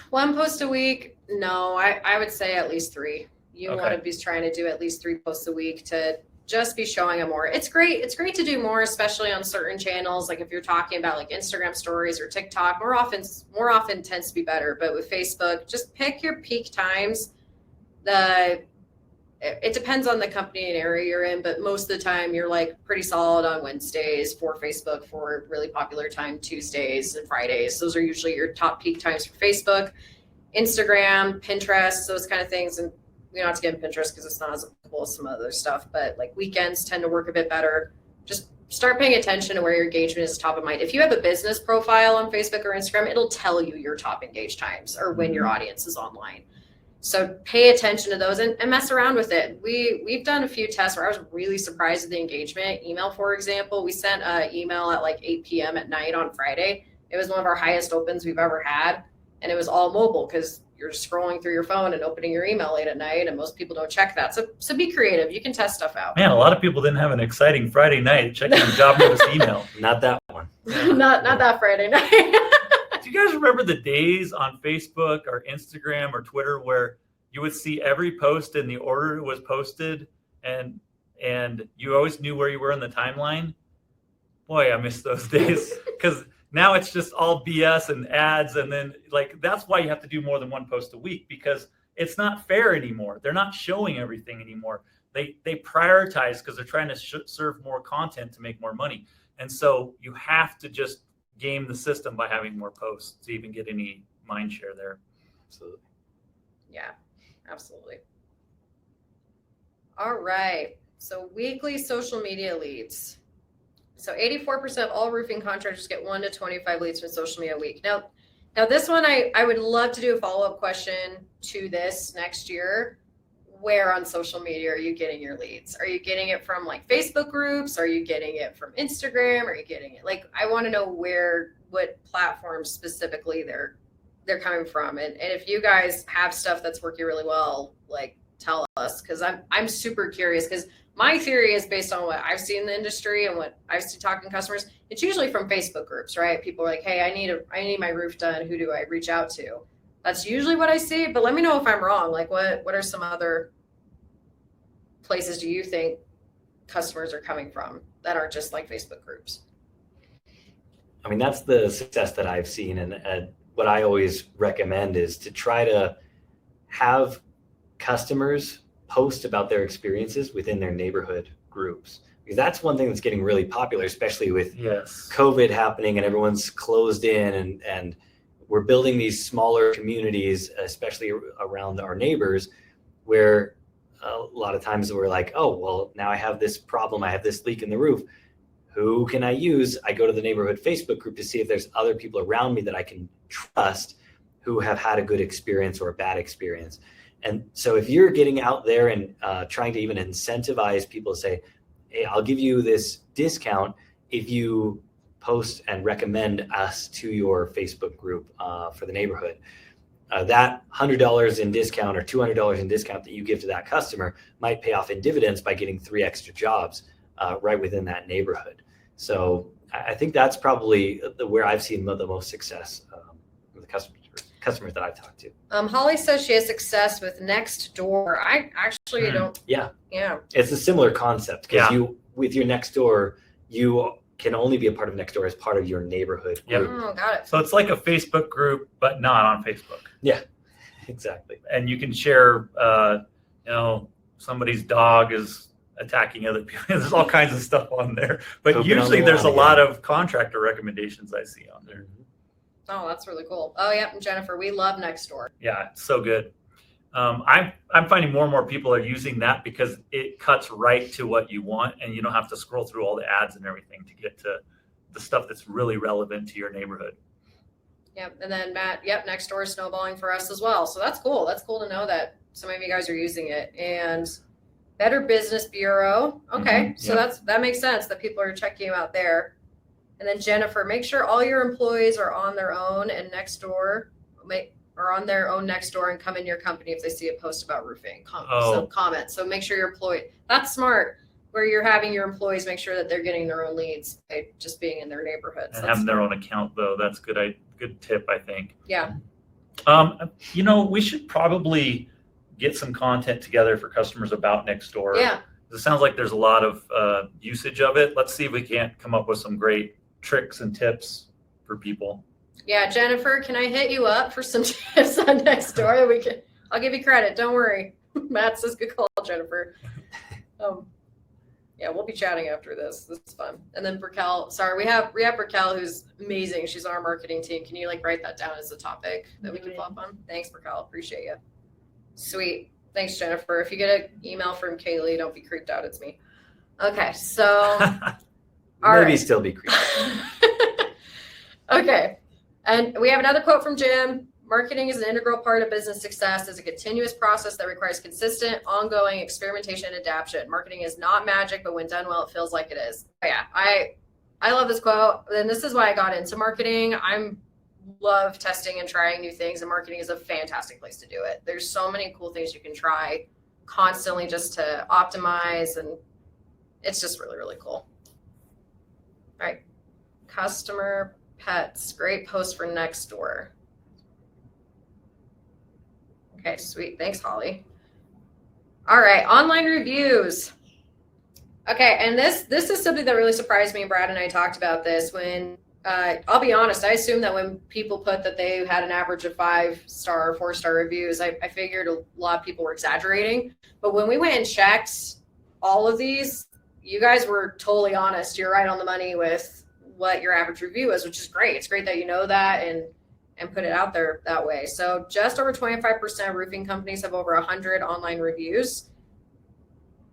One post a week? No, I would say at least 3. You want to be trying to do at least 3 posts a week to just be showing them more. It's great. It's great to do more, especially on certain channels. Like if you're talking about like Instagram stories or TikTok, more often tends to be better. But with Facebook, just pick your peak times. It depends on the company and area you're in, but most of the time you're like pretty solid on Wednesdays for Facebook, for really popular time, Tuesdays and Fridays. Those are usually your top peak times for Facebook, Instagram, Pinterest, those kind of things. And we don't have to get in Pinterest because it's not as applicable as some other stuff, but like weekends tend to work a bit better. Just start paying attention to where your engagement is top of mind. If you have a business profile on Facebook or Instagram, it'll tell you your top engaged times or when your audience is online. So pay attention to those and mess around with it. We've done a few tests where I was really surprised with the engagement. Email, for example, we sent an email at like 8 p.m. at night on Friday. It was one of our highest opens we've ever had. And it was all mobile because you're scrolling through your phone and opening your email late at night. And most people don't check that. So be creative. You can test stuff out. Man, a lot of people didn't have an exciting Friday night checking a job notice email. Not that one. not that Friday night. Do you guys remember the days on Facebook or Instagram or Twitter where you would see every post in the order it was posted and you always knew where you were in the timeline? Boy, I miss those days because now it's just all BS and ads. And then like, that's why you have to do more than one post a week because it's not fair anymore. They're not showing everything anymore. They prioritize because they're trying to serve more content to make more money. And so you have to just game the system by having more posts to even get any mind share there. Absolutely. Yeah, absolutely. All right. So weekly social media leads. So 84% of all roofing contractors get 1 to 25 leads from social media a week. Now this one, I would love to do a follow-up question to this next year. Where on social media are you getting your leads? Are you getting it from like Facebook groups? Are you getting it from Instagram? Are you getting it? Like, I want to know what platforms specifically they're coming from. And if you guys have stuff that's working really well, like tell us, because I'm super curious, because my theory is based on what I've seen in the industry and what I've seen talking to customers. It's usually from Facebook groups, right? People are like, hey, I need my roof done. Who do I reach out to? That's usually what I see, but let me know if I'm wrong. Like what are some other places do you think customers are coming from that aren't just like Facebook groups? I mean, that's the success that I've seen. And what I always recommend is to try to have customers post about their experiences within their neighborhood groups. Because that's one thing that's getting really popular, especially with COVID happening and everyone's closed in and we're building these smaller communities, especially around our neighbors, where a lot of times we're like, oh, well, now I have this problem. I have this leak in the roof. Who can I use? I go to the neighborhood Facebook group to see if there's other people around me that I can trust who have had a good experience or a bad experience. And so if you're getting out there and trying to even incentivize people to say, hey, I'll give you this discount if you post and recommend us to your Facebook group for the neighborhood. That $100 in discount or $200 in discount that you give to that customer might pay off in dividends by getting 3 extra jobs right within that neighborhood. So I think that's probably where I've seen the most success with the customers that I've talked to. Holly says she has success with Nextdoor. I actually don't. Yeah. Yeah. It's a similar concept because with your Nextdoor, you can only be a part of Nextdoor as part of your neighborhood group. Oh, got it. So it's like a Facebook group, but not on Facebook. Yeah, exactly. And you can share, somebody's dog is attacking other people. There's all kinds of stuff on there. But Open usually on the there's a lawn lot of contractor recommendations I see on there. Oh, that's really cool. Oh, yeah, Jennifer, we love Nextdoor. Yeah, it's so good. I'm finding more and more people are using that because it cuts right to what you want, and you don't have to scroll through all the ads and everything to get to the stuff that's really relevant to your neighborhood. Yep, and then Matt, Nextdoor is snowballing for us as well. So that's cool. That's cool to know that some of you guys are using it. And Better Business Bureau. Okay, so that makes sense that people are checking you out there. And then Jennifer, make sure all your employees are on their own and Nextdoor are on their own Nextdoor and come in your company if they see a post about roofing. Some comments. So make sure your employee, that's smart, where you're having your employees make sure that they're getting their own leads by just being in their neighborhoods. And having their own account though, that's good tip, I think. Yeah. We should probably get some content together for customers about Nextdoor. Yeah. It sounds like there's a lot of usage of it. Let's see if we can't come up with some great tricks and tips for people. Yeah, Jennifer, can I hit you up for some tips on Nextdoor? I'll give you credit. Don't worry. Matt says good call, Jennifer. Yeah, we'll be chatting after this. This is fun. And then Raquel, sorry, we have Raquel, who's amazing. She's on our marketing team. Can you write that down as a topic that we can follow up on? Thanks, Raquel. Appreciate you. Sweet. Thanks, Jennifer. If you get an email from Kaili, don't be creeped out. It's me. Okay, so maybe still be creeped out. Okay. And we have another quote from Jim. Marketing is an integral part of business success. It's a continuous process that requires consistent, ongoing experimentation and adaptation. Marketing is not magic, but when done well, it feels like it is. But yeah, I love this quote. And this is why I got into marketing. I love testing and trying new things, and marketing is a fantastic place to do it. There's so many cool things you can try constantly just to optimize, and it's just really, really cool. All right. Customer pets. Great post for Nextdoor. Okay, sweet. Thanks, Holly. All right, online reviews. Okay, and this is something that really surprised me. Brad and I talked about this when, I'll be honest, I assumed that when people put that they had an average of 5-star or 4-star reviews, I figured a lot of people were exaggerating. But when we went and checked all of these, you guys were totally honest. You're right on the money with what your average review is, which is great. It's great that you know that and put it out there that way. So just over 25% of roofing companies have over 100 online reviews.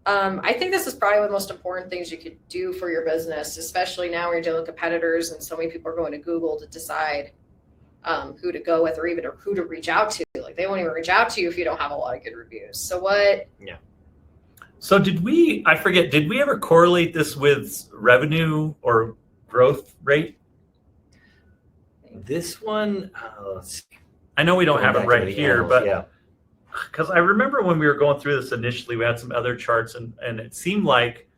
I think this is probably one of the most important things you could do for your business, especially now when you're dealing with competitors and so many people are going to Google to decide who to go with or even who to reach out to. Like they won't even reach out to you if you don't have a lot of good reviews. So what? Yeah. So did we ever correlate this with revenue or growth rate? This one, let's see. I know we don't have it right here, but yeah. Because I remember when we were going through this initially, we had some other charts and it seemed like,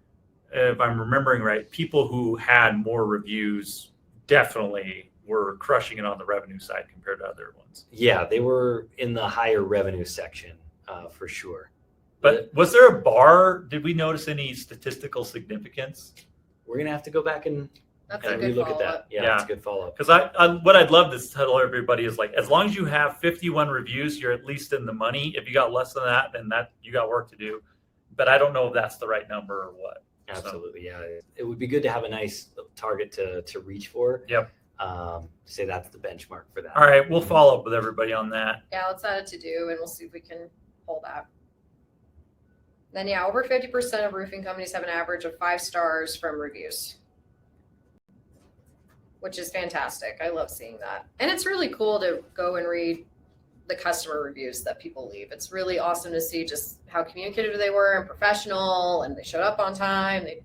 if I'm remembering right, people who had more reviews definitely were crushing it on the revenue side compared to other ones. Yeah, they were in the higher revenue section for sure. But was there a bar? Did we notice any statistical significance? We're going to have to go back and relook at that. Yeah, that's a good follow-up. Because what I'd love to tell everybody is like, as long as you have 51 reviews, you're at least in the money. If you got less than that, then you got work to do. But I don't know if that's the right number or what. Absolutely, yeah. It would be good to have a nice target to reach for. Yep. Say that's the benchmark for that. All right, we'll follow up with everybody on that. Yeah, let's add it to do, and we'll see if we can hold that. Then yeah, over 50% of roofing companies have an average of 5 stars from reviews, which is fantastic. I love seeing that. And it's really cool to go and read the customer reviews that people leave. It's really awesome to see just how communicative they were and professional, and they showed up on time. They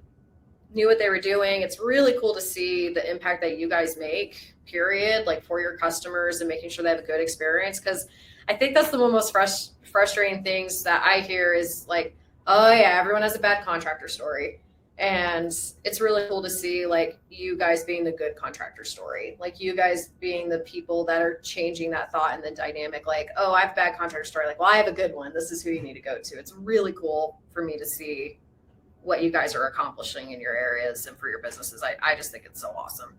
knew what they were doing. It's really cool to see the impact that you guys make, period, like for your customers and making sure they have a good experience. Because I think that's the one most frustrating things that I hear is like, oh yeah, everyone has a bad contractor story. And it's really cool to see like you guys being the good contractor story, like you guys being the people that are changing that thought and the dynamic, like, oh, I have a bad contractor story. Like, well, I have a good one. This is who you need to go to. It's really cool for me to see what you guys are accomplishing in your areas and for your businesses. I just think it's so awesome.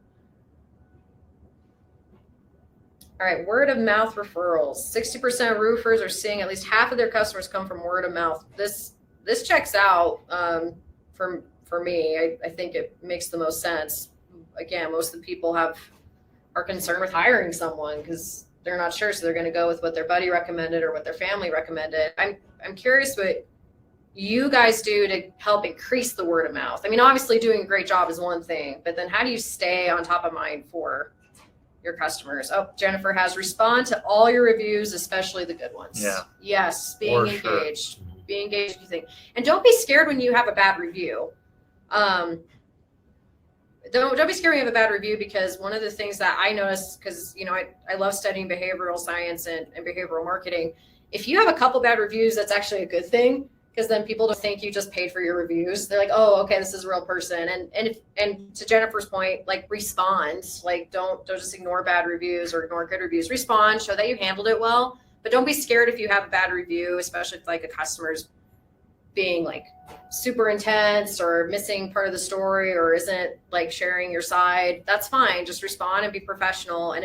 All right, word of mouth referrals. 60% of roofers are seeing at least half of their customers come from word of mouth. This checks out for me. I think it makes the most sense. Again, most of the people are concerned with hiring someone because they're not sure, so they're going to go with what their buddy recommended or what their family recommended. I'm curious what you guys do to help increase the word of mouth. I mean, obviously doing a great job is one thing, but then how do you stay on top of mind for your customers? Oh, Jennifer has respond to all your reviews, especially the good ones. Yeah. Yes, being engaged. Be engaged if you think. And don't be scared when you have a bad review. Don't be scared when you have a bad review, because one of the things that I noticed, because I love studying behavioral science and behavioral marketing. If you have a couple bad reviews, that's actually a good thing, because then people don't think you just paid for your reviews. They're like, oh, okay, this is a real person. And to Jennifer's point, like respond, like don't just ignore bad reviews or ignore good reviews. Respond, show that you handled it well, but don't be scared if you have a bad review, especially if like a customer's being like super intense or missing part of the story or isn't like sharing your side, that's fine. Just respond and be professional. And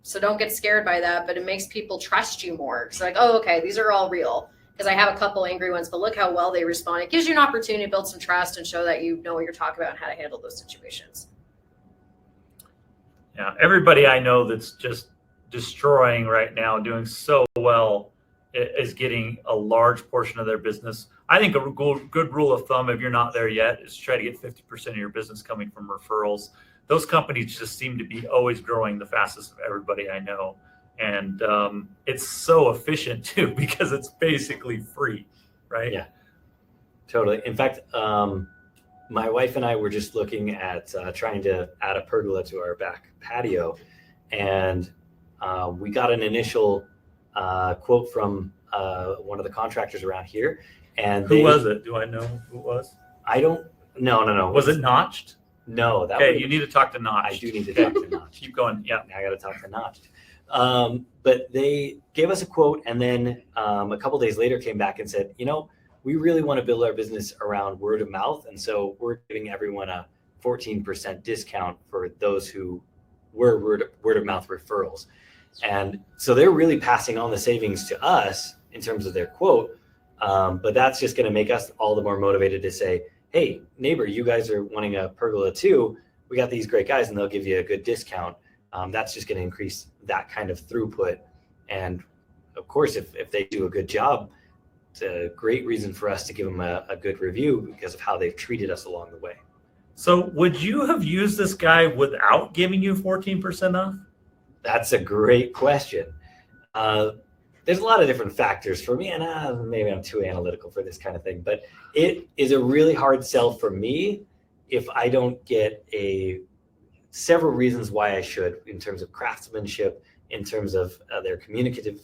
so don't get scared by that, but it makes people trust you more. It's like, oh, okay, these are all real. Because I have a couple angry ones, but look how well they respond. It gives you an opportunity to build some trust and show that you know what you're talking about and how to handle those situations. Yeah, everybody I know that's just destroying right now, doing so well, is getting a large portion of their business. I think a good rule of thumb, if you're not there yet, is try to get 50% of your business coming from referrals. Those companies just seem to be always growing the fastest of everybody I know. And it's so efficient too, because it's basically free, right? Yeah, totally. In fact, my wife and I were just looking at trying to add a pergola to our back patio, and we got an initial quote from one of the contractors around here. And who was it? Do I know who it was? I don't. No. Was it Notched? No. Okay, you need to talk to Notched. I do need to talk to Notched. Keep going. Yeah, I got to talk to Notched. But they gave us a quote, and then a couple days later came back and said, we really want to build our business around word of mouth, and so we're giving everyone a 14% discount for those who were word of mouth referrals. And so they're really passing on the savings to us in terms of their quote, but that's just going to make us all the more motivated to say, hey, neighbor, you guys are wanting a pergola too. We got these great guys, and they'll give you a good discount. That's just going to increase that kind of throughput. And of course, if they do a good job, it's a great reason for us to give them a good review because of how they've treated us along the way. So would you have used this guy without giving you 14% off? That's a great question. There's a lot of different factors for me, and maybe I'm too analytical for this kind of thing, but it is a really hard sell for me if I don't get several reasons why I should, in terms of craftsmanship, in terms of their communicative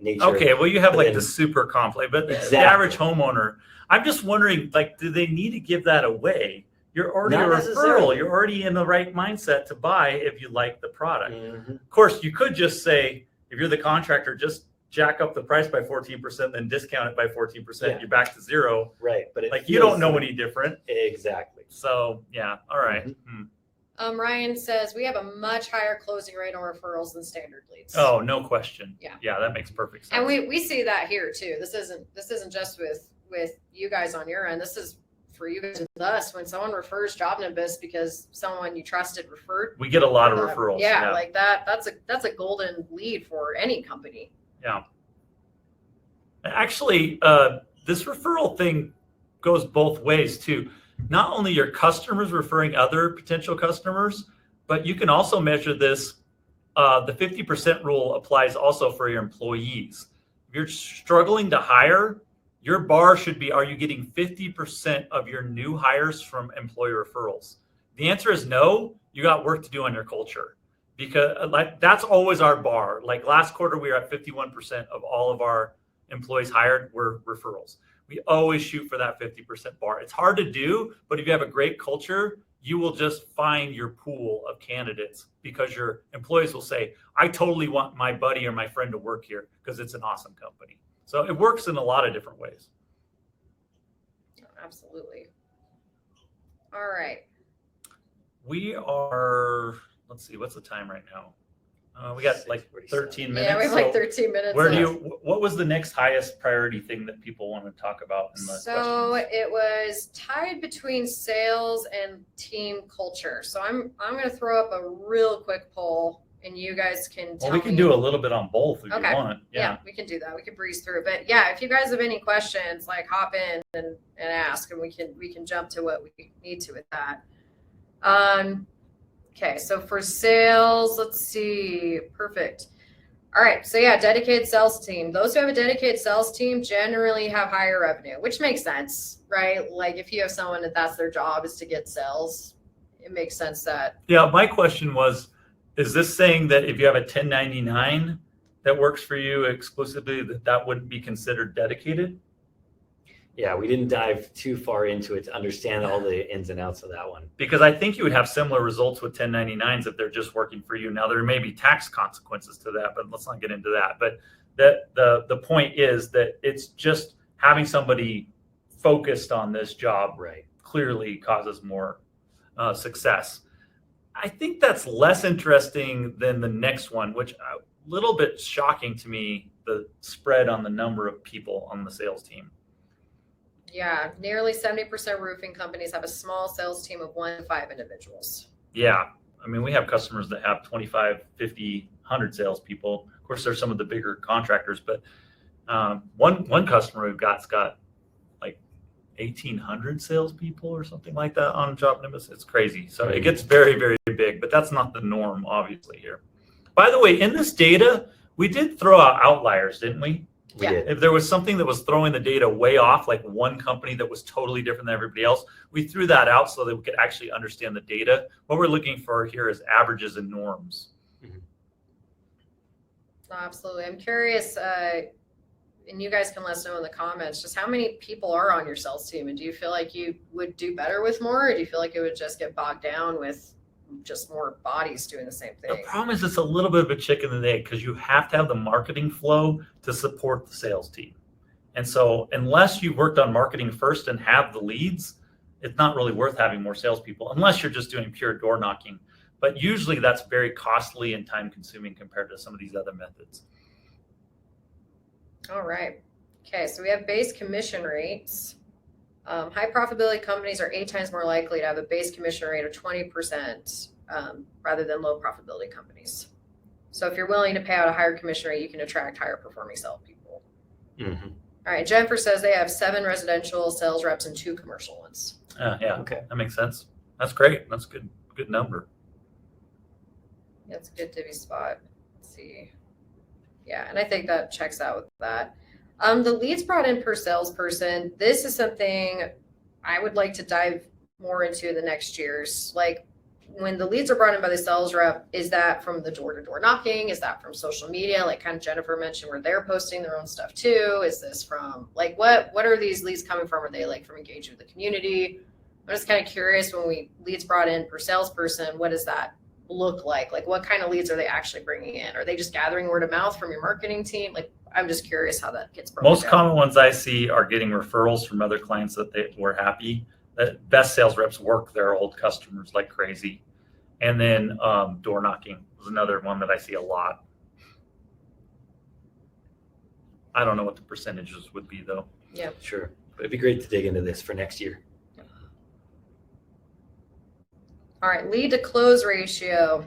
nature. Okay, well, you have the super conflict, but exactly. The average homeowner, I'm just wondering, do they need to give that away? You're already a referral. You're already in the right mindset to buy if you like the product. Mm-hmm. Of course, you could just say, if you're the contractor, just jack up the price by 14%, then discount it by 14%. Yeah. You're back to zero. Right, but you don't know any different. Exactly. So yeah, all right. Mm-hmm. Ryan says we have a much higher closing rate on referrals than standard leads. Oh, no question. Yeah, that makes perfect sense. And we see that here too. This isn't just with you guys on your end. This is for you guys with us. When someone refers JobNimbus because someone you trusted referred, we get a lot of referrals. Yeah, like that. That's a golden lead for any company. Yeah. Actually, this referral thing goes both ways too. Not only your customers referring other potential customers, but you can also measure this. The 50% rule applies also for your employees. If you're struggling to hire, your bar should be, are you getting 50% of your new hires from employee referrals? The answer is no. You got work to do on your culture, because that's always our bar. Like last quarter, we were at 51% of all of our employees hired were referrals. We always shoot for that 50% bar. It's hard to do, but if you have a great culture, you will just find your pool of candidates because your employees will say, I totally want my buddy or my friend to work here because it's an awesome company. So it works in a lot of different ways. Absolutely. All right. We are, let's see, what's the time right now? We got 13 minutes. Yeah, we have 13 minutes. What was the next highest priority thing that people want to talk about in the questions? It was tied between sales and team culture. So I'm going to throw up a real quick poll, and you guys can tell me. We can do a little bit on both if you want. Yeah, we can do that. We can breeze through. But yeah, if you guys have any questions, hop in and ask, and we can jump to what we need to with that. Okay, so for sales, let's see. Perfect. All right, so yeah, dedicated sales team. Those who have a dedicated sales team generally have higher revenue, which makes sense, right? Like if you have someone that's their job is to get sales, it makes sense that. Yeah, my question was, is this saying that if you have a 1099 that works for you exclusively, that wouldn't be considered dedicated? Yeah, we didn't dive too far into it to understand all the ins and outs of that one. Because I think you would have similar results with 1099s if they're just working for you. Now, there may be tax consequences to that, but let's not get into that. But the point is that it's just having somebody focused on this job Right. clearly causes more success. I think that's less interesting than the next one, which a little bit shocking to me, the spread on the number of people on the sales team. Yeah, nearly 70% of roofing companies have a small sales team of 1 to 5 individuals. Yeah. I mean, we have customers that have 25, 50, 100 salespeople. Of course, there's some of the bigger contractors, but one customer we've got's got like 1,800 salespeople or something like that on Job Nimbus. It's crazy. So it gets very, very big, but that's not the norm, obviously, here. By the way, in this data, we did throw out outliers, didn't we? We did. If there was something that was throwing the data way off, like one company that was totally different than everybody else, we threw that out so that we could actually understand the data. What we're looking for here is averages and norms. Absolutely. I'm curious, and you guys can let us know in the comments, just how many people are on your sales team? And do you feel like you would do better with more? Or do you feel like it would just get bogged down with just more bodies doing the same thing? The problem is it's a little bit of a chicken and egg because you have to have the marketing flow to support the sales team. And so unless you've worked on marketing first and have the leads, it's not really worth having more salespeople unless you're just doing pure door knocking. But usually that's very costly and time consuming compared to some of these other methods. All right. Okay, so we have base commission rates. High profitability companies are 8 times more likely to have a base commission rate of 20% rather than low profitability companies. So if you're willing to pay out a higher commission rate, you can attract higher performing salespeople. Mm-hmm. All right, Jennifer says they have 7 residential sales reps and 2 commercial ones. Yeah, Okay. that makes sense. That's great. That's good number. That's a good divvy spot. Let's see. Yeah, and I think that checks out with that. The leads brought in per salesperson, this is something I would like to dive more into the next years. Like when the leads are brought in by the sales rep, is that from the door-to-door knocking? Is that from social media? Like kind of Jennifer mentioned where they're posting their own stuff too. Is this from like, what are these leads coming from? Are they like from engaging with the community? I'm just kind of curious when leads brought in per salesperson, what does that look like? Like what kind of leads are they actually bringing in? Are they just gathering word of mouth from your marketing team? Like I'm just curious how that gets broken Most down. common ones I see are getting referrals from other clients that they were happy. That best sales reps work their old customers like crazy. And then door knocking was another one that I see a lot. I don't know what the percentages would be though. Yeah. Sure. But it'd be great to dig into this for next year. All right, lead to close ratio.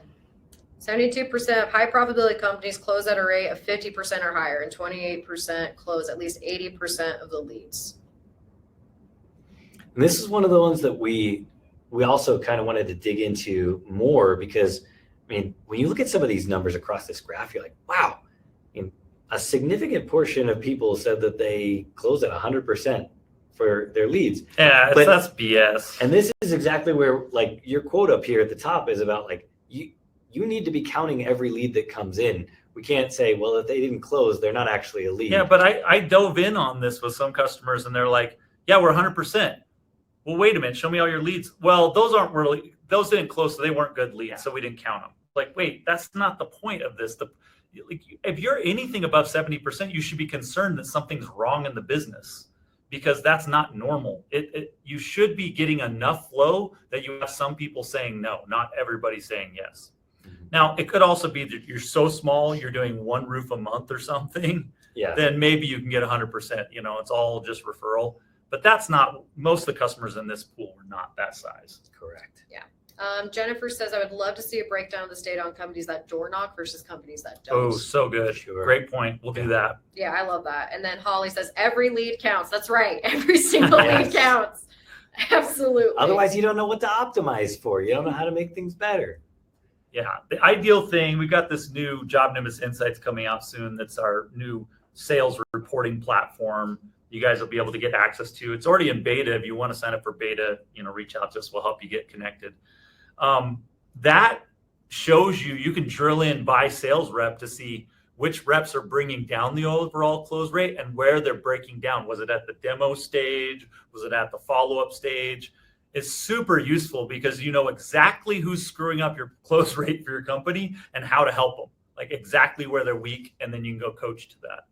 72% of high profitability companies close at a rate of 50% or higher, and 28% close at least 80% of the leads. And this is one of the ones that we also kind of wanted to dig into more because, I mean, when you look at some of these numbers across this graph, you're like, wow, I mean, a significant portion of people said that they close at 100% for their leads. Yeah, But- that's BS. And this is exactly where, like, your quote up here at the top is about, like, you need to be counting every lead that comes in. We can't say, well, if they didn't close, they're not actually a lead. Yeah, but I dove in on this with some customers and they're like, yeah, we're 100%. Well, wait a minute, show me all your leads. Well, those didn't close, so they weren't good leads, so we didn't count them. Like, wait, that's not the point of this. If you're anything above 70%, you should be concerned that something's wrong in the business because that's not normal. You should be getting enough flow that you have some people saying no, not everybody saying yes. Now, it could also be that you're so small, you're doing 1 roof a month or something, Yeah. then maybe you can get 100%. You know, it's all just referral. But that's not, most of the customers in this pool are not that size. Correct. Jennifer says, I would love to see a breakdown of this data on companies that door knock versus companies that don't. Oh, so good. Sure. Great point. We'll do that. Yeah, I love that. And then Holly says, every lead counts. That's right. Every single Yes. lead counts. Absolutely. Otherwise, you don't know what to optimize for. You don't know how to make things better. Yeah. The ideal thing, we've got this new Job Nimbus Insights coming out soon. That's our new sales reporting platform. You guys will be able to get access to. It's already in beta. If you want to sign up for beta, reach out to us. We'll help you get connected. That shows you can drill in by sales rep to see which reps are bringing down the overall close rate and where they're breaking down. Was it at the demo stage? Was it at the follow-up stage? It's super useful because you know exactly who's screwing up your close rate for your company and how to help them, like exactly where they're weak. And then you can go coach to that.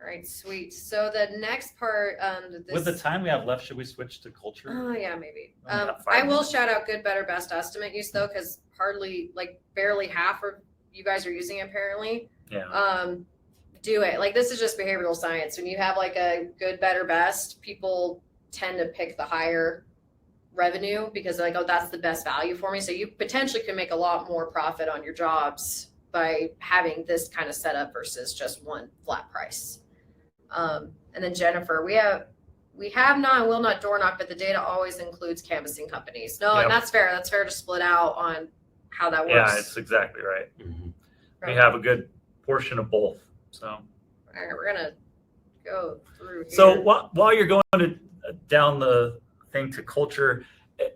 All right, sweet. So the next part, With the time we have left, should we switch to culture? Oh yeah, maybe. We only have 5 I will minutes. shout out good, better, best estimate use though, because hardly, like barely half of you guys are using it apparently. Yeah. Do it. Like this is just behavioral science. When you have like a good, better, best, people tend to pick the higher revenue because they're like, oh, that's the best value for me. So you potentially can make a lot more profit on your jobs by having this kind of setup versus just one flat price. And then Jennifer, we have not and will not door knock, but the data always includes canvassing companies. No, Yep. and that's fair. That's fair to split out on how that works. Yeah, it's exactly right. Mhm. We have a good portion of both. So, All right, we're gonna go through here. so while you're going down the thing to culture,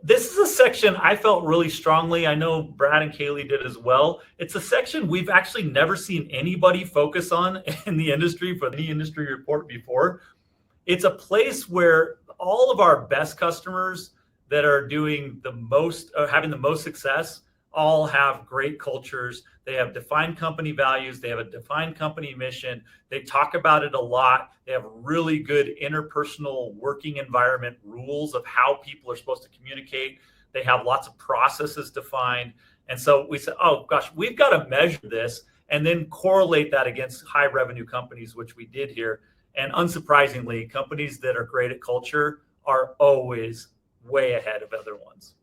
this is a section I felt really strongly. I know Brad and Kaili did as well. It's a section we've actually never seen anybody focus on in the industry for any industry report before. It's a place where all of our best customers that are doing the most, or having the most success, all have great cultures. They have defined company values. They have a defined company mission. They talk about it a lot. They have really good interpersonal working environment rules of how people are supposed to communicate. They have lots of processes defined. And so we said, oh gosh, we've got to measure this and then correlate that against high revenue companies, which we did here. And unsurprisingly, companies that are great at culture are always way ahead of other ones.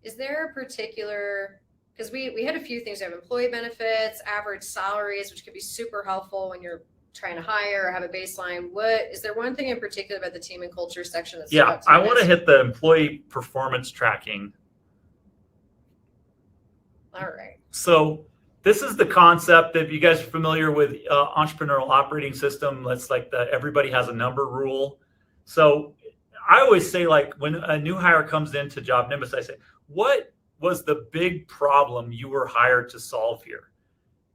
Is there a particular, because we had a few things. We have employee benefits, average salaries, which could be super helpful when you're trying to hire or have a baseline. What is there one thing in particular about the team and culture section that's Yeah, I want to hit the employee performance tracking. All right. So this is the concept. If you guys are familiar with entrepreneurial operating system, that's like the everybody has a number rule. So I always say, like, when a new hire comes into Job Nimbus, I say, what was the big problem you were hired to solve here?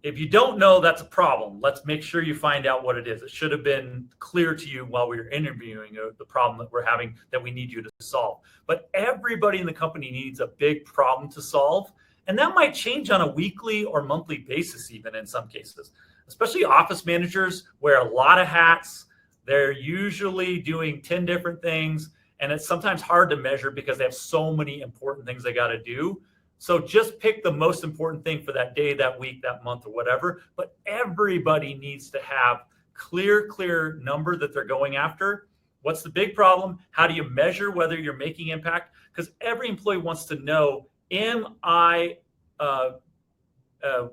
If you don't know, that's a problem. Let's make sure you find out what it is. It should have been clear to you while we were interviewing the problem that we're having that we need you to solve. But everybody in the company needs a big problem to solve. And that might change on a weekly or monthly basis, even in some cases, especially office managers wear a lot of hats. They're usually doing 10 different things. And it's sometimes hard to measure because they have so many important things they got to do. So just pick the most important thing for that day, that week, that month, or whatever. But everybody needs to have clear number that they're going after. What's the big problem? How do you measure whether you're making impact? Because every employee wants to know, am I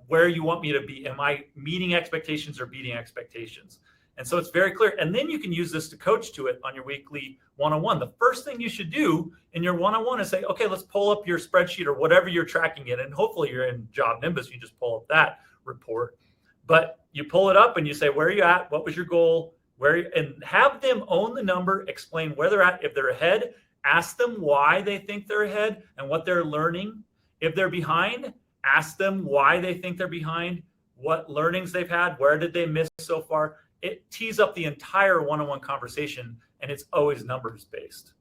where you want me to be? Am I meeting expectations or beating expectations? And so it's very clear. And then you can use this to coach to it on your weekly one-on-one. The first thing you should do in your one-on-one is say, okay, let's pull up your spreadsheet or whatever you're tracking it. And hopefully you're in Job Nimbus, you just pull up that report. But you pull it up and you say, where are you at? What was your goal? And have them own the number, explain where they're at. If they're ahead, ask them why they think they're ahead and what they're learning. If they're behind, ask them why they think they're behind, what learnings they've had, where did they miss so far. It tees up the entire one-on-one conversation, and it's always numbers based.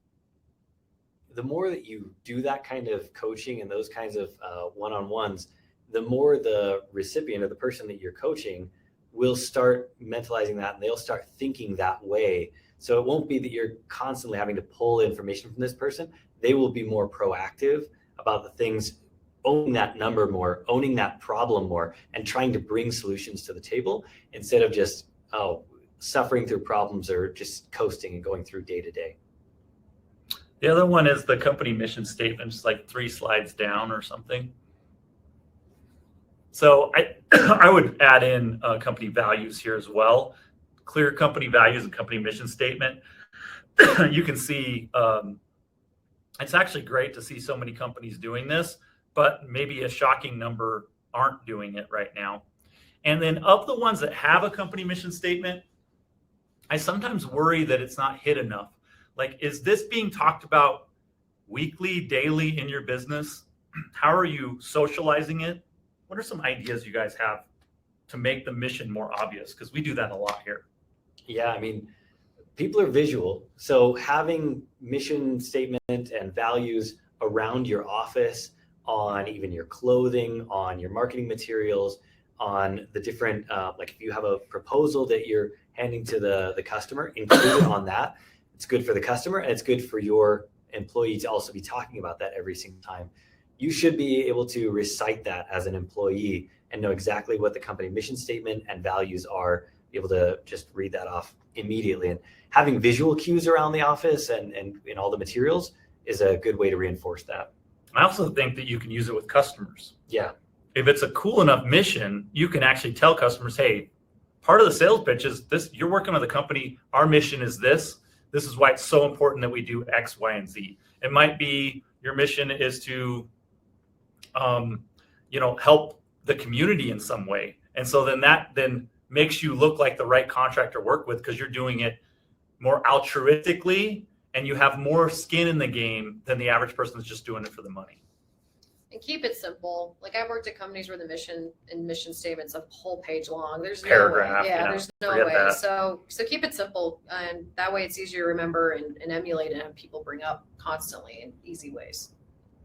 The more that you do that kind of coaching and those kinds of one-on-ones, the more the recipient or the person that you're coaching will start mentalizing that, and they'll start thinking that way. So it won't be that you're constantly having to pull information from this person. They will be more proactive about the things, owning that number more, owning that problem more, and trying to bring solutions to the table instead of just suffering through problems or just coasting and going through day to day. The other one is the company mission statement, just like 3 slides down or something. So I would add in company values here as well. Clear company values and company mission statement. You can see it's actually great to see so many companies doing this, but maybe a shocking number aren't doing it right now. And then of the ones that have a company mission statement, I sometimes worry that it's not hit enough. Like, is this being talked about weekly, daily in your business? How are you socializing it? What are some ideas you guys have to make the mission more obvious? Because we do that a lot here. Yeah, I mean, people are visual. So having mission statement and values around your office, on even your clothing, on your marketing materials, on the different, like if you have a proposal that you're handing to the customer, include it on that. It's good for the customer and it's good for your employee to also be talking about that every single time. You should be able to recite that as an employee and know exactly what the company mission statement and values are, be able to just read that off immediately. And having visual cues around the office and in all the materials is a good way to reinforce that. I also think that you can use it with customers. Yeah. If it's a cool enough mission, you can actually tell customers, hey, part of the sales pitch is this, you're working with a company, our mission is this. This is why it's so important that we do X, Y, and Z. It might be your mission is to, help the community in some way. And so then that then makes you look like the right contractor to work with because you're doing it more altruistically and you have more skin in the game than the average person that's just doing it for the money. And keep it simple. Like I've worked at companies where the mission and mission statement's a whole page long. There's Paragraph, no way. Yeah, yeah, there's no forget way. that. So keep it simple, and that way it's easier to remember and emulate and have people bring up constantly in easy ways.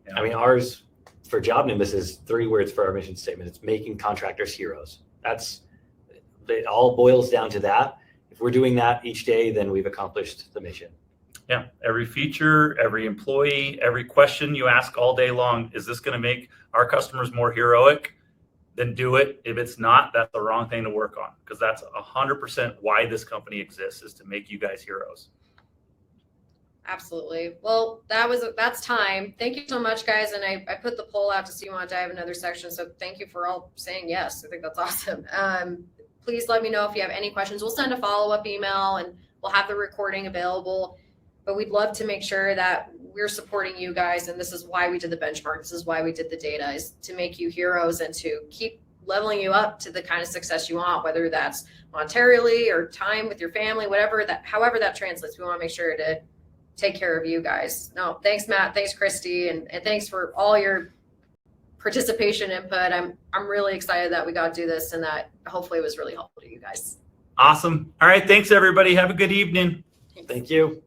Yeah. I mean, ours for Job Nimbus is 3 words for our mission statement. It's making contractors heroes. It all boils down to that. If we're doing that each day, then we've accomplished the mission. Yeah, every feature, every employee, every question you ask all day long, is this going to make our customers more heroic? Then do it. If it's not, that's the wrong thing to work on because that's 100% why this company exists, is to make you guys heroes. Absolutely. Well, that's time. Thank you so much, guys. And I put the poll out to see you want to have another section. So thank you for all saying yes. I think that's awesome. Please let me know if you have any questions. We'll send a follow-up email and we'll have the recording available. But we'd love to make sure that we're supporting you guys. And this is why we did the benchmark. This is why we did the data, is to make you heroes and to keep leveling you up to the kind of success you want, whether that's monetarily or time with your family, however that translates. We want to make sure to take care of you guys. No, thanks, Matt. Thanks, Christy. And thanks for all your participation input. I'm really excited that we got to do this and that hopefully it was really helpful to you guys. Awesome. All right. Thanks, everybody. Have a good evening. Thank you.